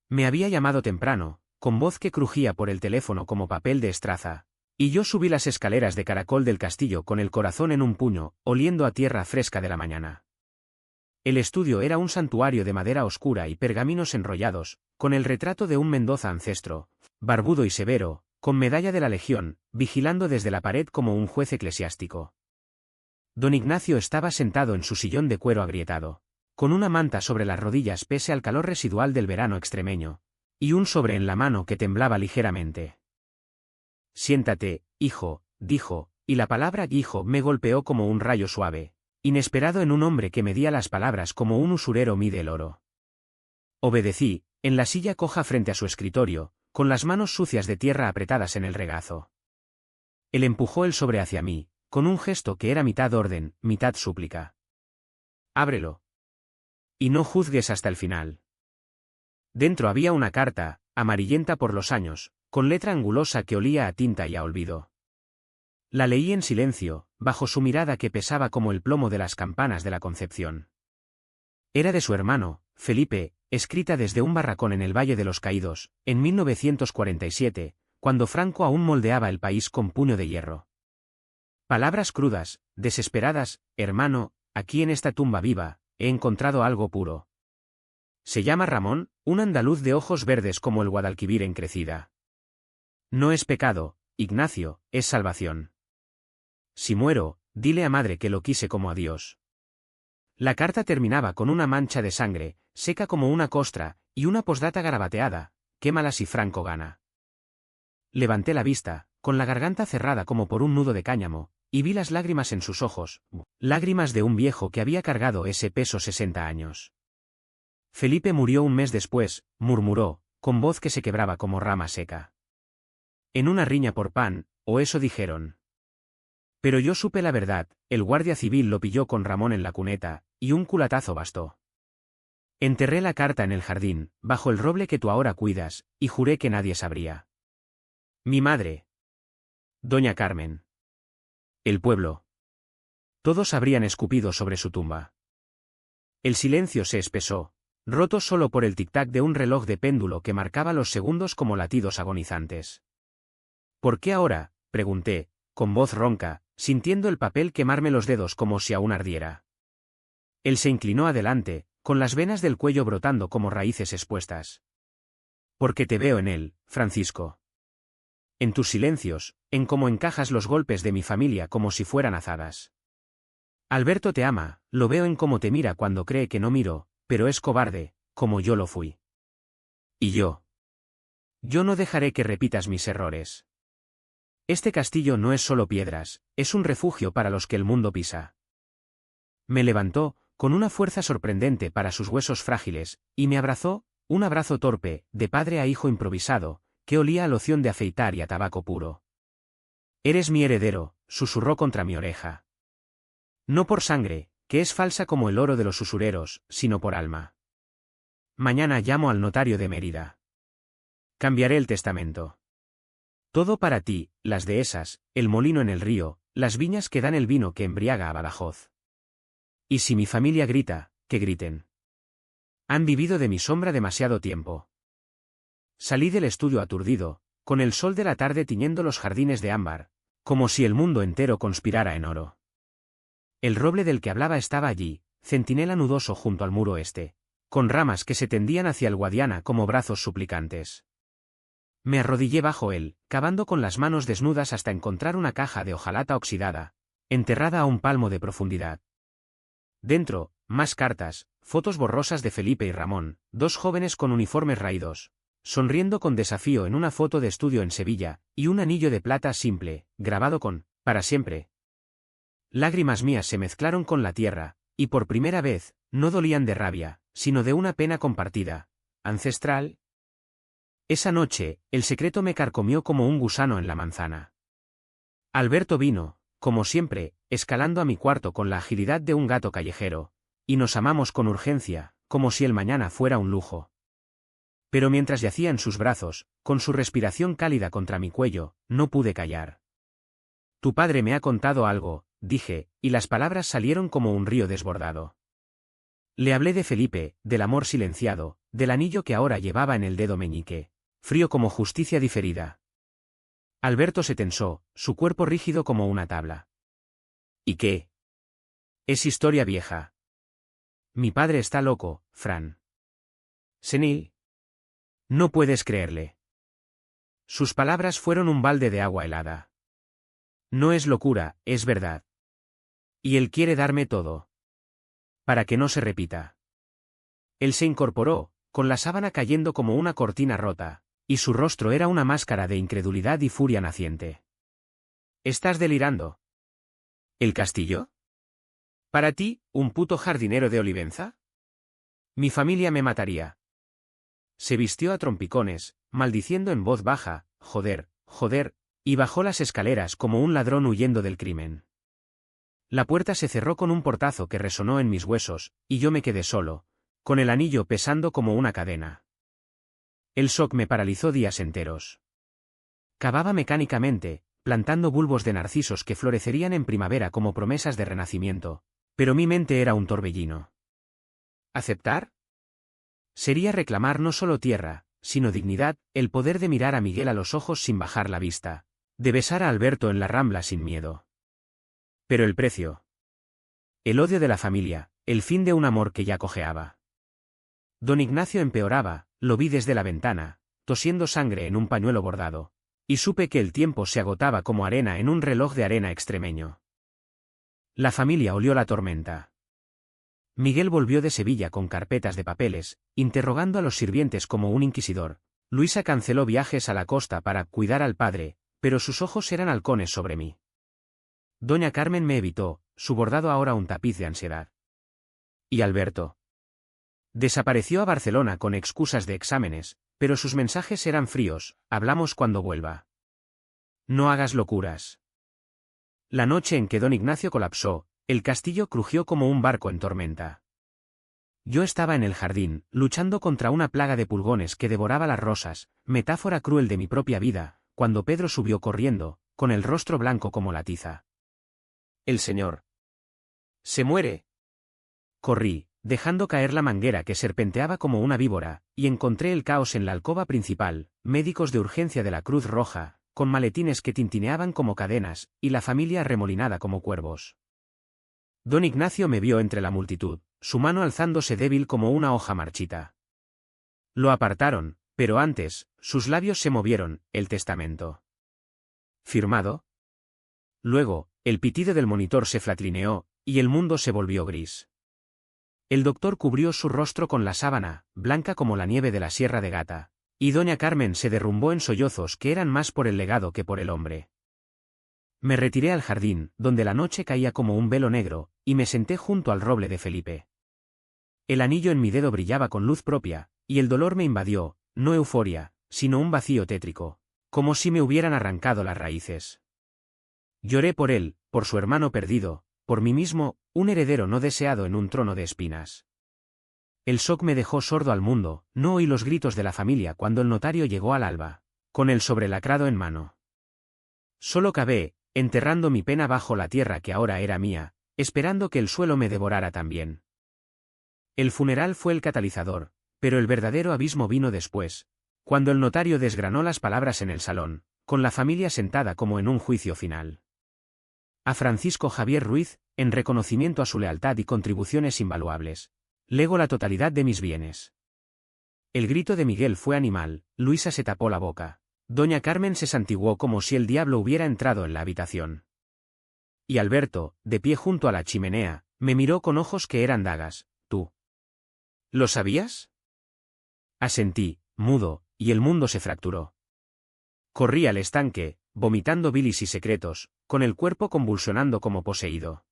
Me había llamado temprano, con voz que crujía por el teléfono como papel de estraza, y yo subí las escaleras de caracol del castillo con el corazón en un puño, oliendo a tierra fresca de la mañana. El estudio era un santuario de madera oscura y pergaminos enrollados, con el retrato de un Mendoza ancestro, barbudo y severo, con medalla de la Legión, vigilando desde la pared como un juez eclesiástico. Don Ignacio estaba sentado en su sillón de cuero agrietado, con una manta sobre las rodillas pese al calor residual del verano extremeño, y un sobre en la mano que temblaba ligeramente. Siéntate, hijo, dijo, y la palabra hijo me golpeó como un rayo suave, inesperado en un hombre que medía las palabras como un usurero mide el oro. Obedecí, en la silla coja frente a su escritorio, con las manos sucias de tierra apretadas en el regazo. Él empujó el sobre hacia mí, con un gesto que era mitad orden, mitad súplica. Ábrelo. Y no juzgues hasta el final. Dentro había una carta, amarillenta por los años, con letra angulosa que olía a tinta y a olvido. La leí en silencio, bajo su mirada que pesaba como el plomo de las campanas de la Concepción. Era de su hermano, Felipe, escrita desde un barracón en el Valle de los Caídos, en 1947, cuando Franco aún moldeaba el país con puño de hierro. Palabras crudas, desesperadas: hermano, aquí en esta tumba viva, he encontrado algo puro. Se llama Ramón, un andaluz de ojos verdes como el Guadalquivir en crecida. No es pecado, Ignacio, es salvación. Si muero, dile a madre que lo quise como a Dios. La carta terminaba con una mancha de sangre, seca como una costra, y una posdata garabateada: quémala si Franco gana. Levanté la vista, con la garganta cerrada como por un nudo de cáñamo, y vi las lágrimas en sus ojos, lágrimas de un viejo que había cargado ese peso 60 años. Felipe murió un mes después, murmuró, con voz que se quebraba como rama seca. En una riña por pan, o eso dijeron. Pero yo supe la verdad: el guardia civil lo pilló con Ramón en la cuneta, y un culatazo bastó. Enterré la carta en el jardín, bajo el roble que tú ahora cuidas, y juré que nadie sabría. Mi madre. Doña Carmen. El pueblo. Todos habrían escupido sobre su tumba. El silencio se espesó, roto solo por el tic-tac de un reloj de péndulo que marcaba los segundos como latidos agonizantes. ¿Por qué ahora?, pregunté, con voz ronca, sintiendo el papel quemarme los dedos como si aún ardiera. Él se inclinó adelante, con las venas del cuello brotando como raíces expuestas. Porque te veo en él, Francisco. En tus silencios, en cómo encajas los golpes de mi familia como si fueran azadas. Alberto te ama, lo veo en cómo te mira cuando cree que no miro, pero es cobarde, como yo lo fui. Y yo. Yo no dejaré que repitas mis errores. Este castillo no es solo piedras, es un refugio para los que el mundo pisa. Me levantó, con una fuerza sorprendente para sus huesos frágiles, y me abrazó, un abrazo torpe, de padre a hijo improvisado, que olía a loción de afeitar y a tabaco puro. Eres mi heredero, susurró contra mi oreja. No por sangre, que es falsa como el oro de los usureros, sino por alma. Mañana llamo al notario de Mérida. Cambiaré el testamento. Todo para ti, las dehesas, el molino en el río, las viñas que dan el vino que embriaga a Badajoz. Y si mi familia grita, que griten. Han vivido de mi sombra demasiado tiempo. Salí del estudio aturdido, con el sol de la tarde tiñendo los jardines de ámbar, como si el mundo entero conspirara en oro. El roble del que hablaba estaba allí, centinela nudoso junto al muro este, con ramas que se tendían hacia el Guadiana como brazos suplicantes. Me arrodillé bajo él, cavando con las manos desnudas hasta encontrar una caja de hojalata oxidada, enterrada a un palmo de profundidad. Dentro, más cartas, fotos borrosas de Felipe y Ramón, dos jóvenes con uniformes raídos, sonriendo con desafío en una foto de estudio en Sevilla, y un anillo de plata simple, grabado con, para siempre. Lágrimas mías se mezclaron con la tierra, y por primera vez, no dolían de rabia, sino de una pena compartida, ancestral. Esa noche, el secreto me carcomió como un gusano en la manzana. Alberto vino, como siempre, escalando a mi cuarto con la agilidad de un gato callejero, y nos amamos con urgencia, como si el mañana fuera un lujo. Pero mientras yacía en sus brazos, con su respiración cálida contra mi cuello, no pude callar. Tu padre me ha contado algo, dije, y las palabras salieron como un río desbordado. Le hablé de Felipe, del amor silenciado, del anillo que ahora llevaba en el dedo meñique, frío como justicia diferida. Alberto se tensó, su cuerpo rígido como una tabla. ¿Y qué? Es historia vieja. Mi padre está loco, Fran. Senil. No puedes creerle. Sus palabras fueron un balde de agua helada. No es locura, es verdad. Y él quiere darme todo. Para que no se repita. Él se incorporó, con la sábana cayendo como una cortina rota, y su rostro era una máscara de incredulidad y furia naciente. ¿Estás delirando? ¿El castillo? ¿Para ti, un puto jardinero de Olivenza? Mi familia me mataría. Se vistió a trompicones, maldiciendo en voz baja, joder, joder, y bajó las escaleras como un ladrón huyendo del crimen. La puerta se cerró con un portazo que resonó en mis huesos, y yo me quedé solo, con el anillo pesando como una cadena. El shock me paralizó días enteros. Cavaba mecánicamente, plantando bulbos de narcisos que florecerían en primavera como promesas de renacimiento. Pero mi mente era un torbellino. ¿Aceptar? Sería reclamar no solo tierra, sino dignidad, el poder de mirar a Miguel a los ojos sin bajar la vista, de besar a Alberto en la Rambla sin miedo. Pero el precio. El odio de la familia, el fin de un amor que ya cojeaba. Don Ignacio empeoraba, lo vi desde la ventana, tosiendo sangre en un pañuelo bordado, y supe que el tiempo se agotaba como arena en un reloj de arena extremeño. La familia olió la tormenta. Miguel volvió de Sevilla con carpetas de papeles, interrogando a los sirvientes como un inquisidor. Luisa canceló viajes a la costa para cuidar al padre, pero sus ojos eran halcones sobre mí. Doña Carmen me evitó, su bordado ahora un tapiz de ansiedad. ¿Y Alberto? Desapareció a Barcelona con excusas de exámenes, pero sus mensajes eran fríos, hablamos cuando vuelva. No hagas locuras. La noche en que don Ignacio colapsó, el castillo crujió como un barco en tormenta. Yo estaba en el jardín, luchando contra una plaga de pulgones que devoraba las rosas, metáfora cruel de mi propia vida, cuando Pedro subió corriendo, con el rostro blanco como la tiza. El señor. Se muere. Corrí, dejando caer la manguera que serpenteaba como una víbora, y encontré el caos en la alcoba principal, médicos de urgencia de la Cruz Roja, con maletines que tintineaban como cadenas, y la familia arremolinada como cuervos. Don Ignacio me vio entre la multitud, su mano alzándose débil como una hoja marchita. Lo apartaron, pero antes, sus labios se movieron, el testamento. ¿Firmado? Luego, el pitido del monitor se flatrineó, y el mundo se volvió gris. El doctor cubrió su rostro con la sábana, blanca como la nieve de la Sierra de Gata, y doña Carmen se derrumbó en sollozos que eran más por el legado que por el hombre. Me retiré al jardín, donde la noche caía como un velo negro, y me senté junto al roble de Felipe. El anillo en mi dedo brillaba con luz propia, y el dolor me invadió, no euforia, sino un vacío tétrico, como si me hubieran arrancado las raíces. Lloré por él, por su hermano perdido, por mí mismo, un heredero no deseado en un trono de espinas. El shock me dejó sordo al mundo, no oí los gritos de la familia cuando el notario llegó al alba, con el sobrelacrado en mano. Solo cavé, enterrando mi pena bajo la tierra que ahora era mía, esperando que el suelo me devorara también. El funeral fue el catalizador, pero el verdadero abismo vino después, cuando el notario desgranó las palabras en el salón, con la familia sentada como en un juicio final. A Francisco Javier Ruiz, en reconocimiento a su lealtad y contribuciones invaluables, lego la totalidad de mis bienes. El grito de Miguel fue animal, Luisa se tapó la boca. Doña Carmen se santiguó como si el diablo hubiera entrado en la habitación. Y Alberto, de pie junto a la chimenea, me miró con ojos que eran dagas. ¿Tú? ¿Lo sabías? Asentí, mudo, y el mundo se fracturó. Corrí al estanque, vomitando bilis y secretos, con el cuerpo convulsionando como poseído.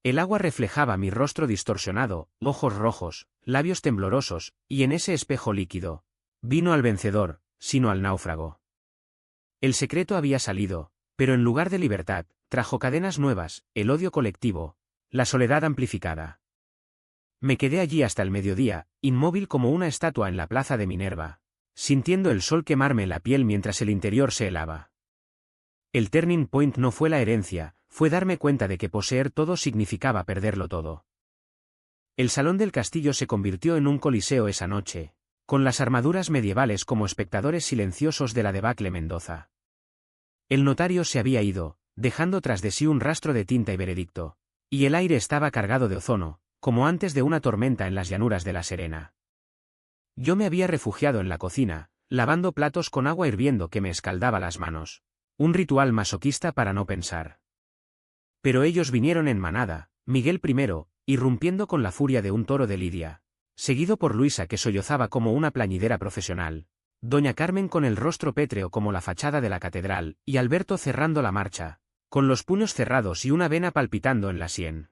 El agua reflejaba mi rostro distorsionado, ojos rojos, labios temblorosos, y en ese espejo líquido, vino al vencedor, sino al náufrago. El secreto había salido, pero en lugar de libertad, trajo cadenas nuevas, el odio colectivo, la soledad amplificada. Me quedé allí hasta el mediodía, inmóvil como una estatua en la plaza de Minerva, sintiendo el sol quemarme la piel mientras el interior se helaba. El turning point no fue la herencia, fue darme cuenta de que poseer todo significaba perderlo todo. El salón del castillo se convirtió en un coliseo esa noche, con las armaduras medievales como espectadores silenciosos de la debacle Mendoza. El notario se había ido, dejando tras de sí un rastro de tinta y veredicto, y el aire estaba cargado de ozono, como antes de una tormenta en las llanuras de La Serena. Yo me había refugiado en la cocina, lavando platos con agua hirviendo que me escaldaba las manos, un ritual masoquista para no pensar. Pero ellos vinieron en manada, Miguel primero, irrumpiendo con la furia de un toro de lidia, seguido por Luisa que sollozaba como una plañidera profesional, doña Carmen con el rostro pétreo como la fachada de la catedral, y Alberto cerrando la marcha, con los puños cerrados y una vena palpitando en la sien.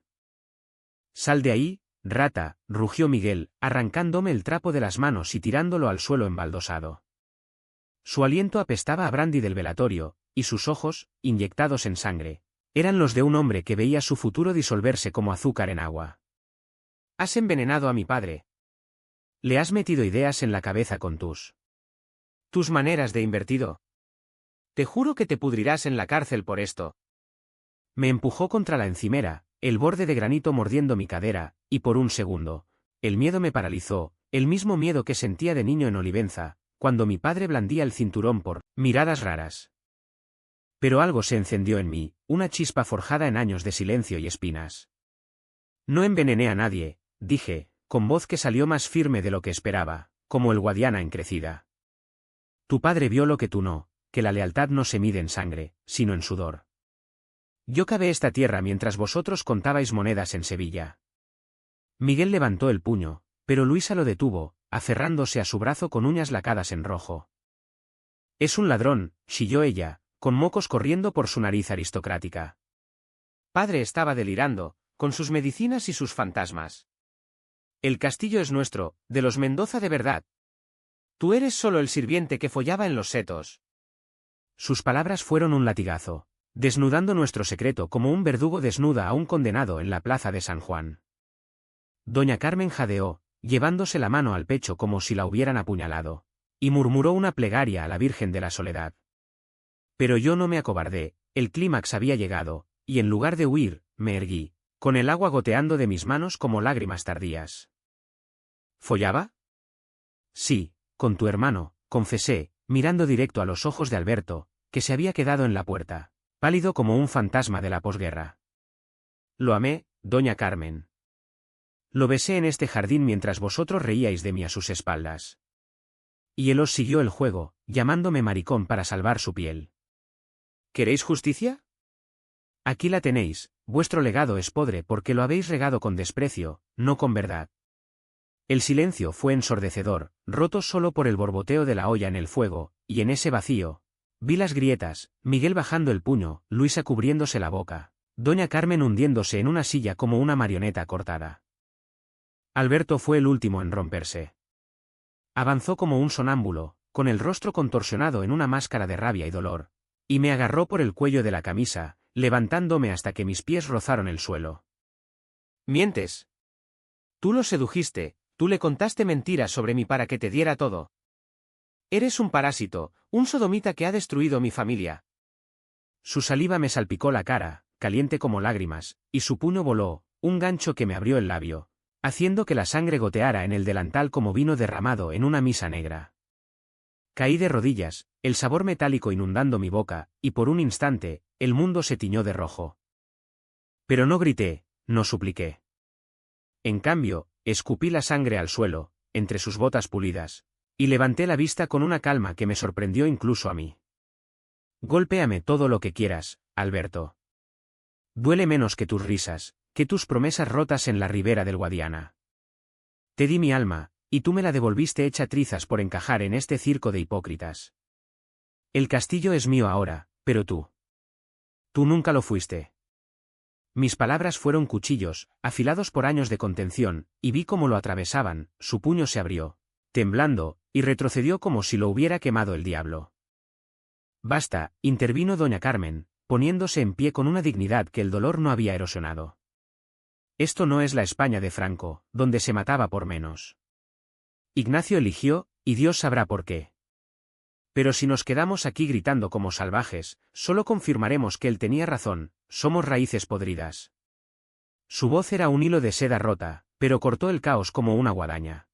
«Sal de ahí, rata», rugió Miguel, arrancándome el trapo de las manos y tirándolo al suelo embaldosado. Su aliento apestaba a brandy del velatorio, y sus ojos, inyectados en sangre, eran los de un hombre que veía su futuro disolverse como azúcar en agua. «Has envenenado a mi padre. Le has metido ideas en la cabeza con tus maneras de invertido. Te juro que te pudrirás en la cárcel por esto. Me empujó contra la encimera, el borde de granito mordiendo mi cadera, y por un segundo, el miedo me paralizó, el mismo miedo que sentía de niño en Olivenza, cuando mi padre blandía el cinturón por miradas raras. Pero algo se encendió en mí, una chispa forjada en años de silencio y espinas. No envenené a nadie, dije, con voz que salió más firme de lo que esperaba, como el Guadiana encrecida. Tu padre vio lo que tú no, que la lealtad no se mide en sangre, sino en sudor. Yo cavé esta tierra mientras vosotros contabais monedas en Sevilla. Miguel levantó el puño, pero Luisa lo detuvo, aferrándose a su brazo con uñas lacadas en rojo. Es un ladrón, chilló ella, con mocos corriendo por su nariz aristocrática. Padre estaba delirando, con sus medicinas y sus fantasmas. El castillo es nuestro, de los Mendoza de verdad. Tú eres solo el sirviente que follaba en los setos. Sus palabras fueron un latigazo, desnudando nuestro secreto como un verdugo desnuda a un condenado en la plaza de San Juan. Doña Carmen jadeó, llevándose la mano al pecho como si la hubieran apuñalado, y murmuró una plegaria a la Virgen de la Soledad. Pero yo no me acobardé, el clímax había llegado, y en lugar de huir, me erguí, con el agua goteando de mis manos como lágrimas tardías. ¿Follaba? Sí, con tu hermano, confesé, mirando directo a los ojos de Alberto, que se había quedado en la puerta, pálido como un fantasma de la posguerra. Lo amé, doña Carmen. Lo besé en este jardín mientras vosotros reíais de mí a sus espaldas. Y él os siguió el juego, llamándome maricón para salvar su piel. ¿Queréis justicia? Aquí la tenéis, vuestro legado es podre porque lo habéis regado con desprecio, no con verdad. El silencio fue ensordecedor, roto solo por el borboteo de la olla en el fuego, y en ese vacío, vi las grietas, Miguel bajando el puño, Luisa cubriéndose la boca, doña Carmen hundiéndose en una silla como una marioneta cortada. Alberto fue el último en romperse. Avanzó como un sonámbulo, con el rostro contorsionado en una máscara de rabia y dolor, y me agarró por el cuello de la camisa, levantándome hasta que mis pies rozaron el suelo. Mientes. Tú lo sedujiste, tú le contaste mentiras sobre mí para que te diera todo. Eres un parásito, un sodomita que ha destruido mi familia. Su saliva me salpicó la cara, caliente como lágrimas, y su puño voló, un gancho que me abrió el labio, haciendo que la sangre goteara en el delantal como vino derramado en una misa negra. Caí de rodillas, el sabor metálico inundando mi boca, y por un instante, el mundo se tiñó de rojo. Pero no grité, no supliqué. En cambio, escupí la sangre al suelo, entre sus botas pulidas, y levanté la vista con una calma que me sorprendió incluso a mí. Golpéame todo lo que quieras, Alberto. Duele menos que tus risas, que tus promesas rotas en la ribera del Guadiana. Te di mi alma, y tú me la devolviste hecha trizas por encajar en este circo de hipócritas. El castillo es mío ahora, pero tú. Tú nunca lo fuiste. Mis palabras fueron cuchillos, afilados por años de contención, y vi cómo lo atravesaban, su puño se abrió, temblando, y retrocedió como si lo hubiera quemado el diablo. Basta, intervino doña Carmen, poniéndose en pie con una dignidad que el dolor no había erosionado. Esto no es la España de Franco, donde se mataba por menos. Ignacio eligió, y Dios sabrá por qué. Pero si nos quedamos aquí gritando como salvajes, solo confirmaremos que él tenía razón, somos raíces podridas. Su voz era un hilo de seda rota, pero cortó el caos como una guadaña.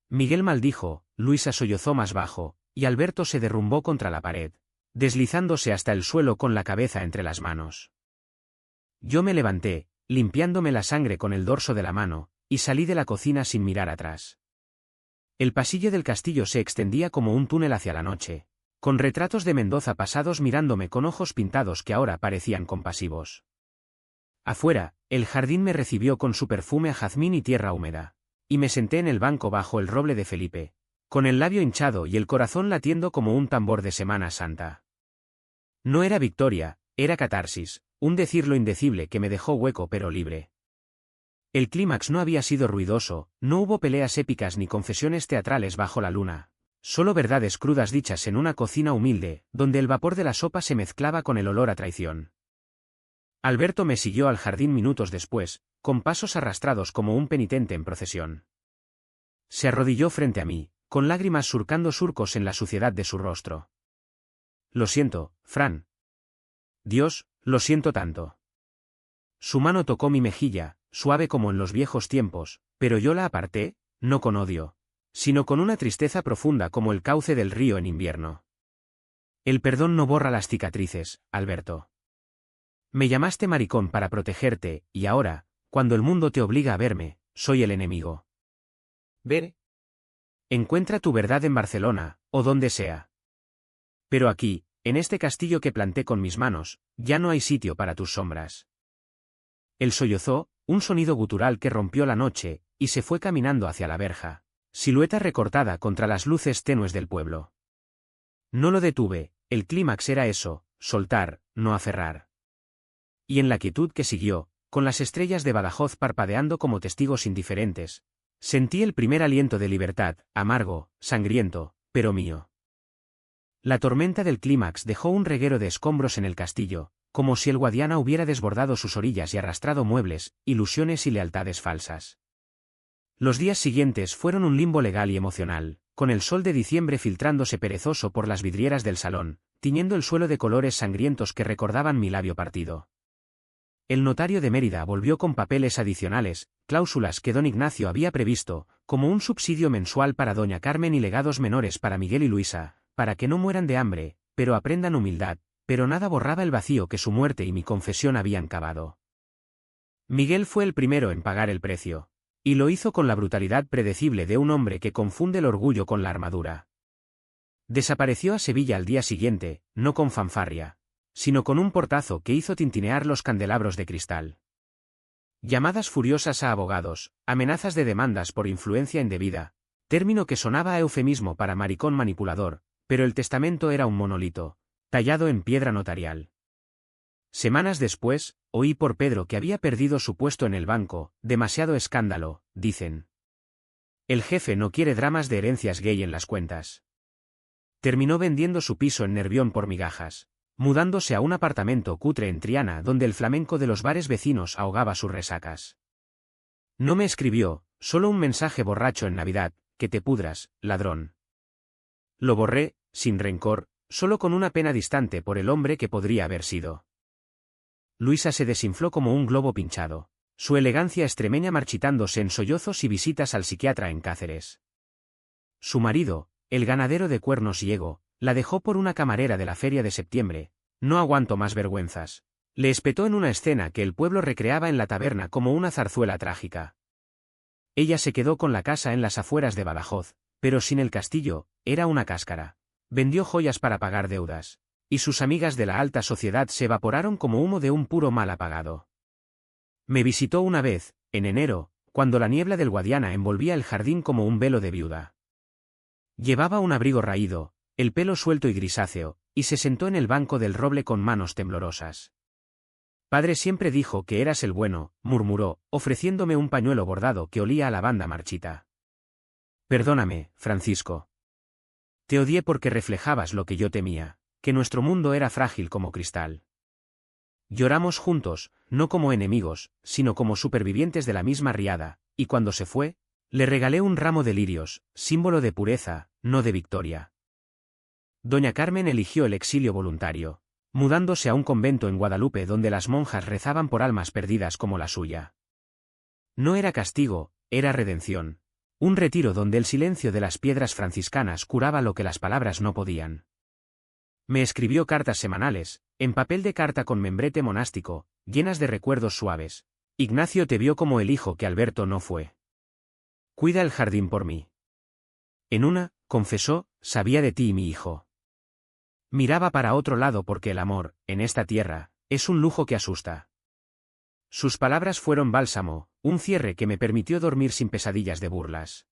Miguel maldijo, Luisa sollozó más bajo, y Alberto se derrumbó contra la pared, deslizándose hasta el suelo con la cabeza entre las manos. Yo me levanté, limpiándome la sangre con el dorso de la mano, y salí de la cocina sin mirar atrás. El pasillo del castillo se extendía como un túnel hacia la noche, con retratos de Mendoza pasados mirándome con ojos pintados que ahora parecían compasivos. Afuera, el jardín me recibió con su perfume a jazmín y tierra húmeda, y me senté en el banco bajo el roble de Felipe, con el labio hinchado y el corazón latiendo como un tambor de Semana Santa. No era victoria, era catarsis, un decir lo indecible que me dejó hueco pero libre. El clímax no había sido ruidoso, no hubo peleas épicas ni confesiones teatrales bajo la luna, solo verdades crudas dichas en una cocina humilde, donde el vapor de la sopa se mezclaba con el olor a traición. Alberto me siguió al jardín minutos después, con pasos arrastrados como un penitente en procesión. Se arrodilló frente a mí, con lágrimas surcando surcos en la suciedad de su rostro. Lo siento, Fran. Dios, lo siento tanto. Su mano tocó mi mejilla, suave como en los viejos tiempos, pero yo la aparté, no con odio, sino con una tristeza profunda como el cauce del río en invierno. El perdón no borra las cicatrices, Alberto. Me llamaste maricón para protegerte, y ahora, cuando el mundo te obliga a verme, soy el enemigo. Ver. Encuentra tu verdad en Barcelona, o donde sea. Pero aquí, en este castillo que planté con mis manos, ya no hay sitio para tus sombras. Él sollozó, un sonido gutural que rompió la noche, y se fue caminando hacia la verja, silueta recortada contra las luces tenues del pueblo. No lo detuve, el clímax era eso, soltar, no aferrar. Y en la quietud que siguió, con las estrellas de Badajoz parpadeando como testigos indiferentes, sentí el primer aliento de libertad, amargo, sangriento, pero mío. La tormenta del clímax dejó un reguero de escombros en el castillo, como si el Guadiana hubiera desbordado sus orillas y arrastrado muebles, ilusiones y lealtades falsas. Los días siguientes fueron un limbo legal y emocional, con el sol de diciembre filtrándose perezoso por las vidrieras del salón, tiñendo el suelo de colores sangrientos que recordaban mi labio partido. El notario de Mérida volvió con papeles adicionales, cláusulas que don Ignacio había previsto, como un subsidio mensual para doña Carmen y legados menores para Miguel y Luisa, para que no mueran de hambre, pero aprendan humildad, pero nada borraba el vacío que su muerte y mi confesión habían cavado. Miguel fue el primero en pagar el precio, y lo hizo con la brutalidad predecible de un hombre que confunde el orgullo con la armadura. Desapareció a Sevilla al día siguiente, no con fanfarria, sino con un portazo que hizo tintinear los candelabros de cristal. Llamadas furiosas a abogados, amenazas de demandas por influencia indebida, término que sonaba a eufemismo para maricón manipulador, pero el testamento era un monolito, tallado en piedra notarial. Semanas después, oí por Pedro que había perdido su puesto en el banco, demasiado escándalo, dicen. El jefe no quiere dramas de herencias gay en las cuentas. Terminó vendiendo su piso en Nervión por migajas, mudándose a un apartamento cutre en Triana donde el flamenco de los bares vecinos ahogaba sus resacas. No me escribió, solo un mensaje borracho en Navidad, que te pudras, ladrón. Lo borré, sin rencor, solo con una pena distante por el hombre que podría haber sido. Luisa se desinfló como un globo pinchado, su elegancia extremeña marchitándose en sollozos y visitas al psiquiatra en Cáceres. Su marido, el ganadero de Cuernos y Ego, la dejó por una camarera de la feria de septiembre. No aguanto más vergüenzas. Le espetó en una escena que el pueblo recreaba en la taberna como una zarzuela trágica. Ella se quedó con la casa en las afueras de Badajoz, pero sin el castillo, era una cáscara. Vendió joyas para pagar deudas, y sus amigas de la alta sociedad se evaporaron como humo de un puro mal apagado. Me visitó una vez, en enero, cuando la niebla del Guadiana envolvía el jardín como un velo de viuda. Llevaba un abrigo raído, el pelo suelto y grisáceo, y se sentó en el banco del roble con manos temblorosas. Padre siempre dijo que eras el bueno, murmuró, ofreciéndome un pañuelo bordado que olía a lavanda marchita. Perdóname, Francisco. Te odié porque reflejabas lo que yo temía, que nuestro mundo era frágil como cristal. Lloramos juntos, no como enemigos, sino como supervivientes de la misma riada, y cuando se fue, le regalé un ramo de lirios, símbolo de pureza, no de victoria. Doña Carmen eligió el exilio voluntario, mudándose a un convento en Guadalupe donde las monjas rezaban por almas perdidas como la suya. No era castigo, era redención. Un retiro donde el silencio de las piedras franciscanas curaba lo que las palabras no podían. Me escribió cartas semanales, en papel de carta con membrete monástico, llenas de recuerdos suaves. Ignacio te vio como el hijo que Alberto no fue. Cuida el jardín por mí. En una, confesó, sabía de ti, mi hijo. Miraba para otro lado porque el amor, en esta tierra, es un lujo que asusta. Sus palabras fueron bálsamo, un cierre que me permitió dormir sin pesadillas de burlas.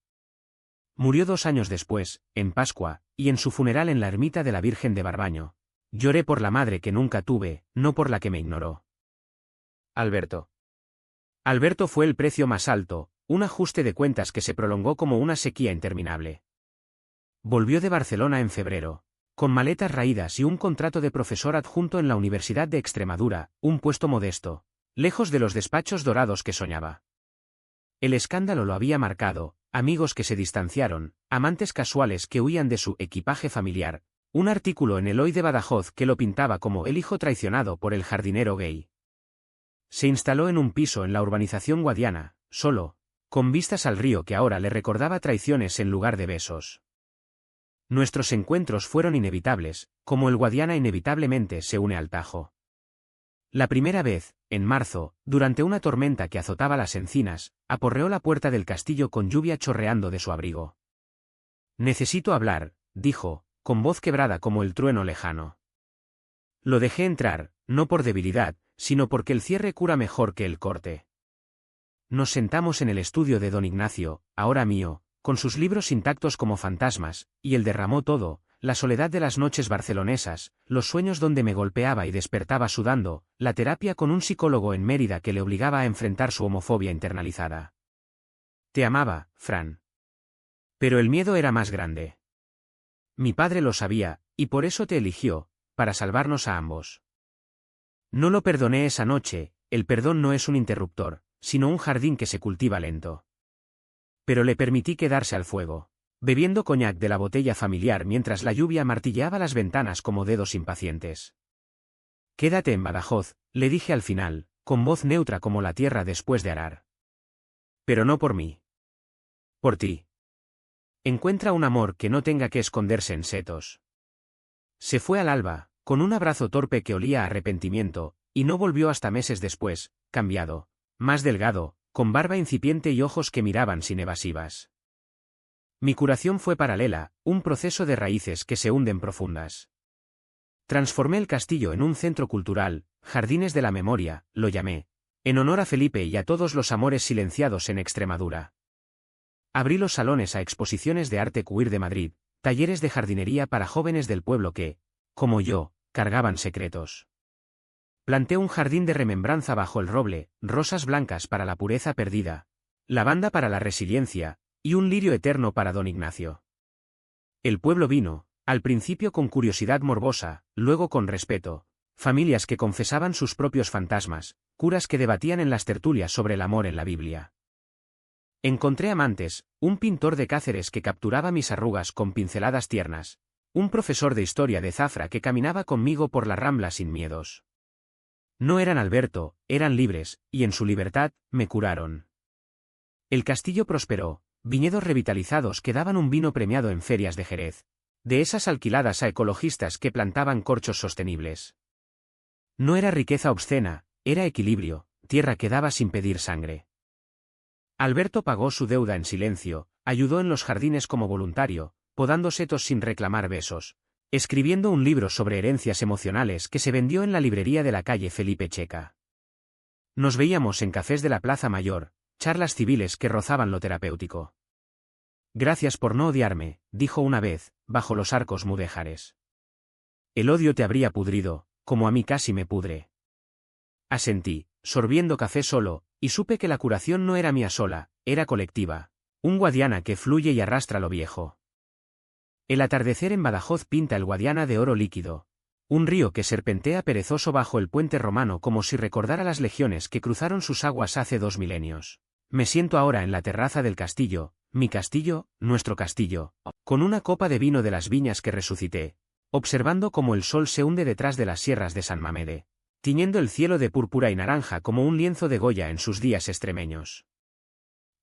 Murió 2 años después, en Pascua, y en su funeral en la ermita de la Virgen de Barbaño. Lloré por la madre que nunca tuve, no por la que me ignoró. Alberto. Alberto fue el precio más alto, un ajuste de cuentas que se prolongó como una sequía interminable. Volvió de Barcelona en febrero, con maletas raídas y un contrato de profesor adjunto en la Universidad de Extremadura, un puesto modesto, lejos de los despachos dorados que soñaba. El escándalo lo había marcado, amigos que se distanciaron, amantes casuales que huían de su equipaje familiar, Un artículo en el Hoy de Badajoz que lo pintaba como el hijo traicionado por el jardinero gay. Se instaló en un piso en la urbanización Guadiana, solo, con vistas al río que ahora le recordaba traiciones en lugar de besos. Nuestros encuentros fueron inevitables, como el Guadiana inevitablemente se une al Tajo. La primera vez, en marzo, durante una tormenta que azotaba las encinas, aporreó la puerta del castillo con lluvia chorreando de su abrigo. «Necesito hablar», dijo, con voz quebrada como el trueno lejano. Lo dejé entrar, no por debilidad, sino porque el cierre cura mejor que el corte. Nos sentamos en el estudio de don Ignacio, ahora mío, con sus libros intactos como fantasmas, y él derramó todo, la soledad de las noches barcelonesas, los sueños donde me golpeaba y despertaba sudando, la terapia con un psicólogo en Mérida que le obligaba a enfrentar su homofobia internalizada. Te amaba, Fran. Pero el miedo era más grande. Mi padre lo sabía, y por eso te eligió, para salvarnos a ambos. No lo perdoné esa noche, el perdón no es un interruptor, sino un jardín que se cultiva lento. Pero le permití quedarse al fuego, bebiendo coñac de la botella familiar mientras la lluvia martilleaba las ventanas como dedos impacientes. Quédate en Badajoz, le dije al final, con voz neutra como la tierra después de arar. Pero no por mí. Por ti. Encuentra un amor que no tenga que esconderse en setos. Se fue al alba, con un abrazo torpe que olía a arrepentimiento, y no volvió hasta meses después, cambiado, más delgado, con barba incipiente y ojos que miraban sin evasivas. Mi curación fue paralela, un proceso de raíces que se hunden profundas. Transformé el castillo en un centro cultural, Jardines de la Memoria, lo llamé, en honor a Felipe y a todos los amores silenciados en Extremadura. Abrí los salones a exposiciones de arte queer de Madrid, talleres de jardinería para jóvenes del pueblo que, como yo, cargaban secretos. Planté un jardín de remembranza bajo el roble, rosas blancas para la pureza perdida, lavanda para la resiliencia, y un lirio eterno para don Ignacio. El pueblo vino, al principio con curiosidad morbosa, luego con respeto, familias que confesaban sus propios fantasmas, curas que debatían en las tertulias sobre el amor en la Biblia. Encontré amantes, un pintor de Cáceres que capturaba mis arrugas con pinceladas tiernas, un profesor de historia de Zafra que caminaba conmigo por la Rambla sin miedos. No eran Alberto, eran libres, y en su libertad, me curaron. El castillo prosperó, viñedos revitalizados que daban un vino premiado en ferias de Jerez, de esas alquiladas a ecologistas que plantaban corchos sostenibles. No era riqueza obscena, era equilibrio, tierra que daba sin pedir sangre. Alberto pagó su deuda en silencio, ayudó en los jardines como voluntario, podando setos sin reclamar besos, escribiendo un libro sobre herencias emocionales que se vendió en la librería de la calle Felipe Checa. Nos veíamos en cafés de la Plaza Mayor, charlas civiles que rozaban lo terapéutico. Gracias por no odiarme, dijo una vez, bajo los arcos mudéjares. El odio te habría pudrido, como a mí casi me pudre. Asentí, sorbiendo café solo, y supe que la curación no era mía sola, era colectiva, un Guadiana que fluye y arrastra lo viejo. El atardecer en Badajoz pinta el Guadiana de oro líquido, un río que serpentea perezoso bajo el puente romano como si recordara las legiones que cruzaron sus aguas hace 2 milenios. Me siento ahora en la terraza del castillo, mi castillo, nuestro castillo, con una copa de vino de las viñas que resucité, observando cómo el sol se hunde detrás de las sierras de San Mamede, tiñendo el cielo de púrpura y naranja como un lienzo de Goya en sus días extremeños.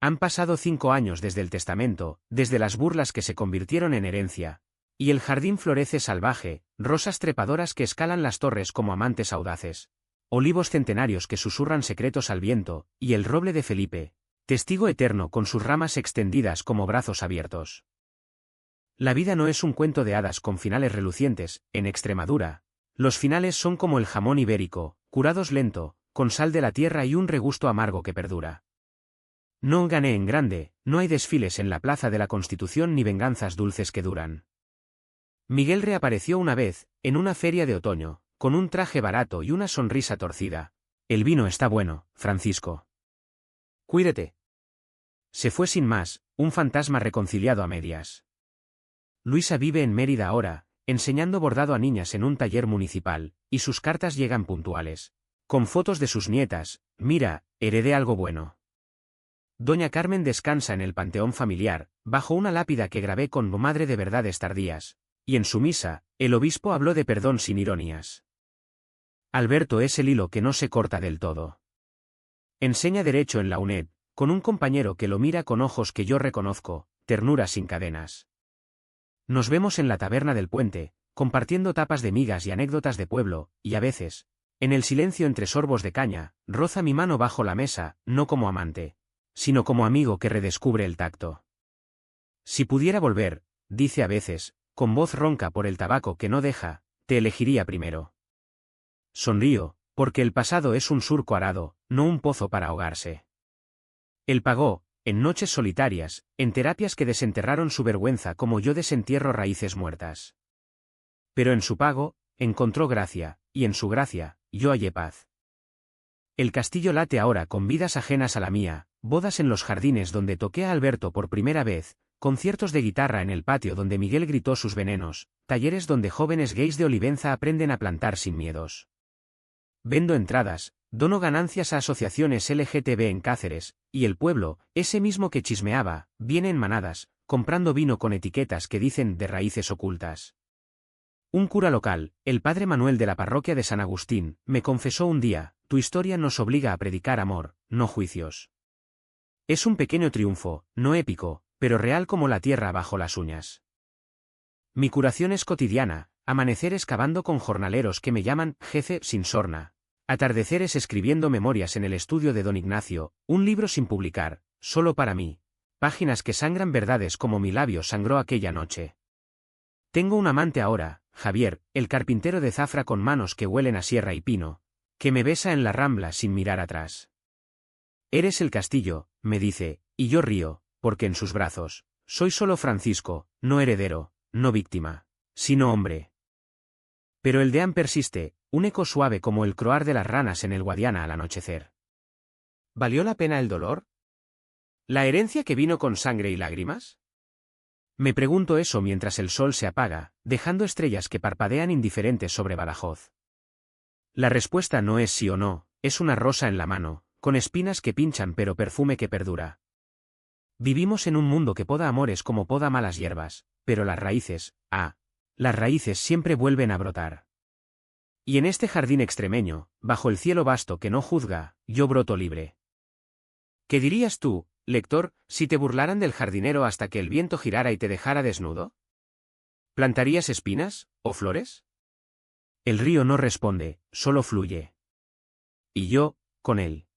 Han pasado 5 años desde el testamento, desde las burlas que se convirtieron en herencia, y el jardín florece salvaje, rosas trepadoras que escalan las torres como amantes audaces, olivos centenarios que susurran secretos al viento, y el roble de Felipe, testigo eterno con sus ramas extendidas como brazos abiertos. La vida no es un cuento de hadas con finales relucientes, en Extremadura. Los finales son como el jamón ibérico, curados lento, con sal de la tierra y un regusto amargo que perdura. No gané en grande, no hay desfiles en la Plaza de la Constitución ni venganzas dulces que duran. Miguel reapareció una vez, en una feria de otoño, con un traje barato y una sonrisa torcida. El vino está bueno, Francisco. Cuídate. Se fue sin más, un fantasma reconciliado a medias. Luisa vive en Mérida ahora, enseñando bordado a niñas en un taller municipal, y sus cartas llegan puntuales. Con fotos de sus nietas, mira, heredé algo bueno. Doña Carmen descansa en el panteón familiar, bajo una lápida que grabé con Madre de Verdades Tardías, Y en su misa, el obispo habló de perdón sin ironías. Alberto es el hilo que no se corta del todo. Enseña Derecho en la UNED, con un compañero que lo mira con ojos que yo reconozco, ternura sin cadenas. Nos vemos en la taberna del puente, compartiendo tapas de migas y anécdotas de pueblo, y a veces, en el silencio entre sorbos de caña, roza mi mano bajo la mesa, no como amante, sino como amigo que redescubre el tacto. Si pudiera volver, dice a veces, con voz ronca por el tabaco que no deja, te elegiría primero. Sonrío, porque el pasado es un surco arado, no un pozo para ahogarse. Él pagó, en noches solitarias, en terapias que desenterraron su vergüenza como yo desentierro raíces muertas. Pero en su pago, encontró gracia, y en su gracia, yo hallé paz. El castillo late ahora con vidas ajenas a la mía, bodas en los jardines donde toqué a Alberto por primera vez, conciertos de guitarra en el patio donde Miguel gritó sus venenos, talleres donde jóvenes gays de Olivenza aprenden a plantar sin miedos. Vendo entradas, dono ganancias a asociaciones LGTB en Cáceres, y el pueblo, ese mismo que chismeaba, viene en manadas, comprando vino con etiquetas que dicen de raíces ocultas. Un cura local, el padre Manuel de la parroquia de San Agustín, me confesó un día, tu historia nos obliga a predicar amor, no juicios. Es un pequeño triunfo, no épico, pero real como la tierra bajo las uñas. Mi curación es cotidiana, amaneceres cavando con jornaleros que me llaman jefe sin sorna. Atardeceres escribiendo memorias en el estudio de don Ignacio, un libro sin publicar, solo para mí. Páginas que sangran verdades como mi labio sangró aquella noche. Tengo un amante ahora, Javier, el carpintero de Zafra con manos que huelen a sierra y pino, que me besa en la rambla sin mirar atrás. Eres el castillo, me dice, y yo río, porque en sus brazos, soy solo Francisco, no heredero, no víctima, sino hombre. Pero el deán persiste, un eco suave como el croar de las ranas en el Guadiana al anochecer. ¿Valió la pena el dolor? ¿La herencia que vino con sangre y lágrimas? Me pregunto eso mientras el sol se apaga, dejando estrellas que parpadean indiferentes sobre Badajoz. La respuesta no es sí o no, es una rosa en la mano, con espinas que pinchan pero perfume que perdura. Vivimos en un mundo que poda amores como poda malas hierbas, pero las raíces, las raíces siempre vuelven a brotar. Y en este jardín extremeño, bajo el cielo vasto que no juzga, yo broto libre. ¿Qué dirías tú, lector, si te burlaran del jardinero hasta que el viento girara y te dejara desnudo? ¿Plantarías espinas, o flores? El río no responde, solo fluye. Y yo, con él.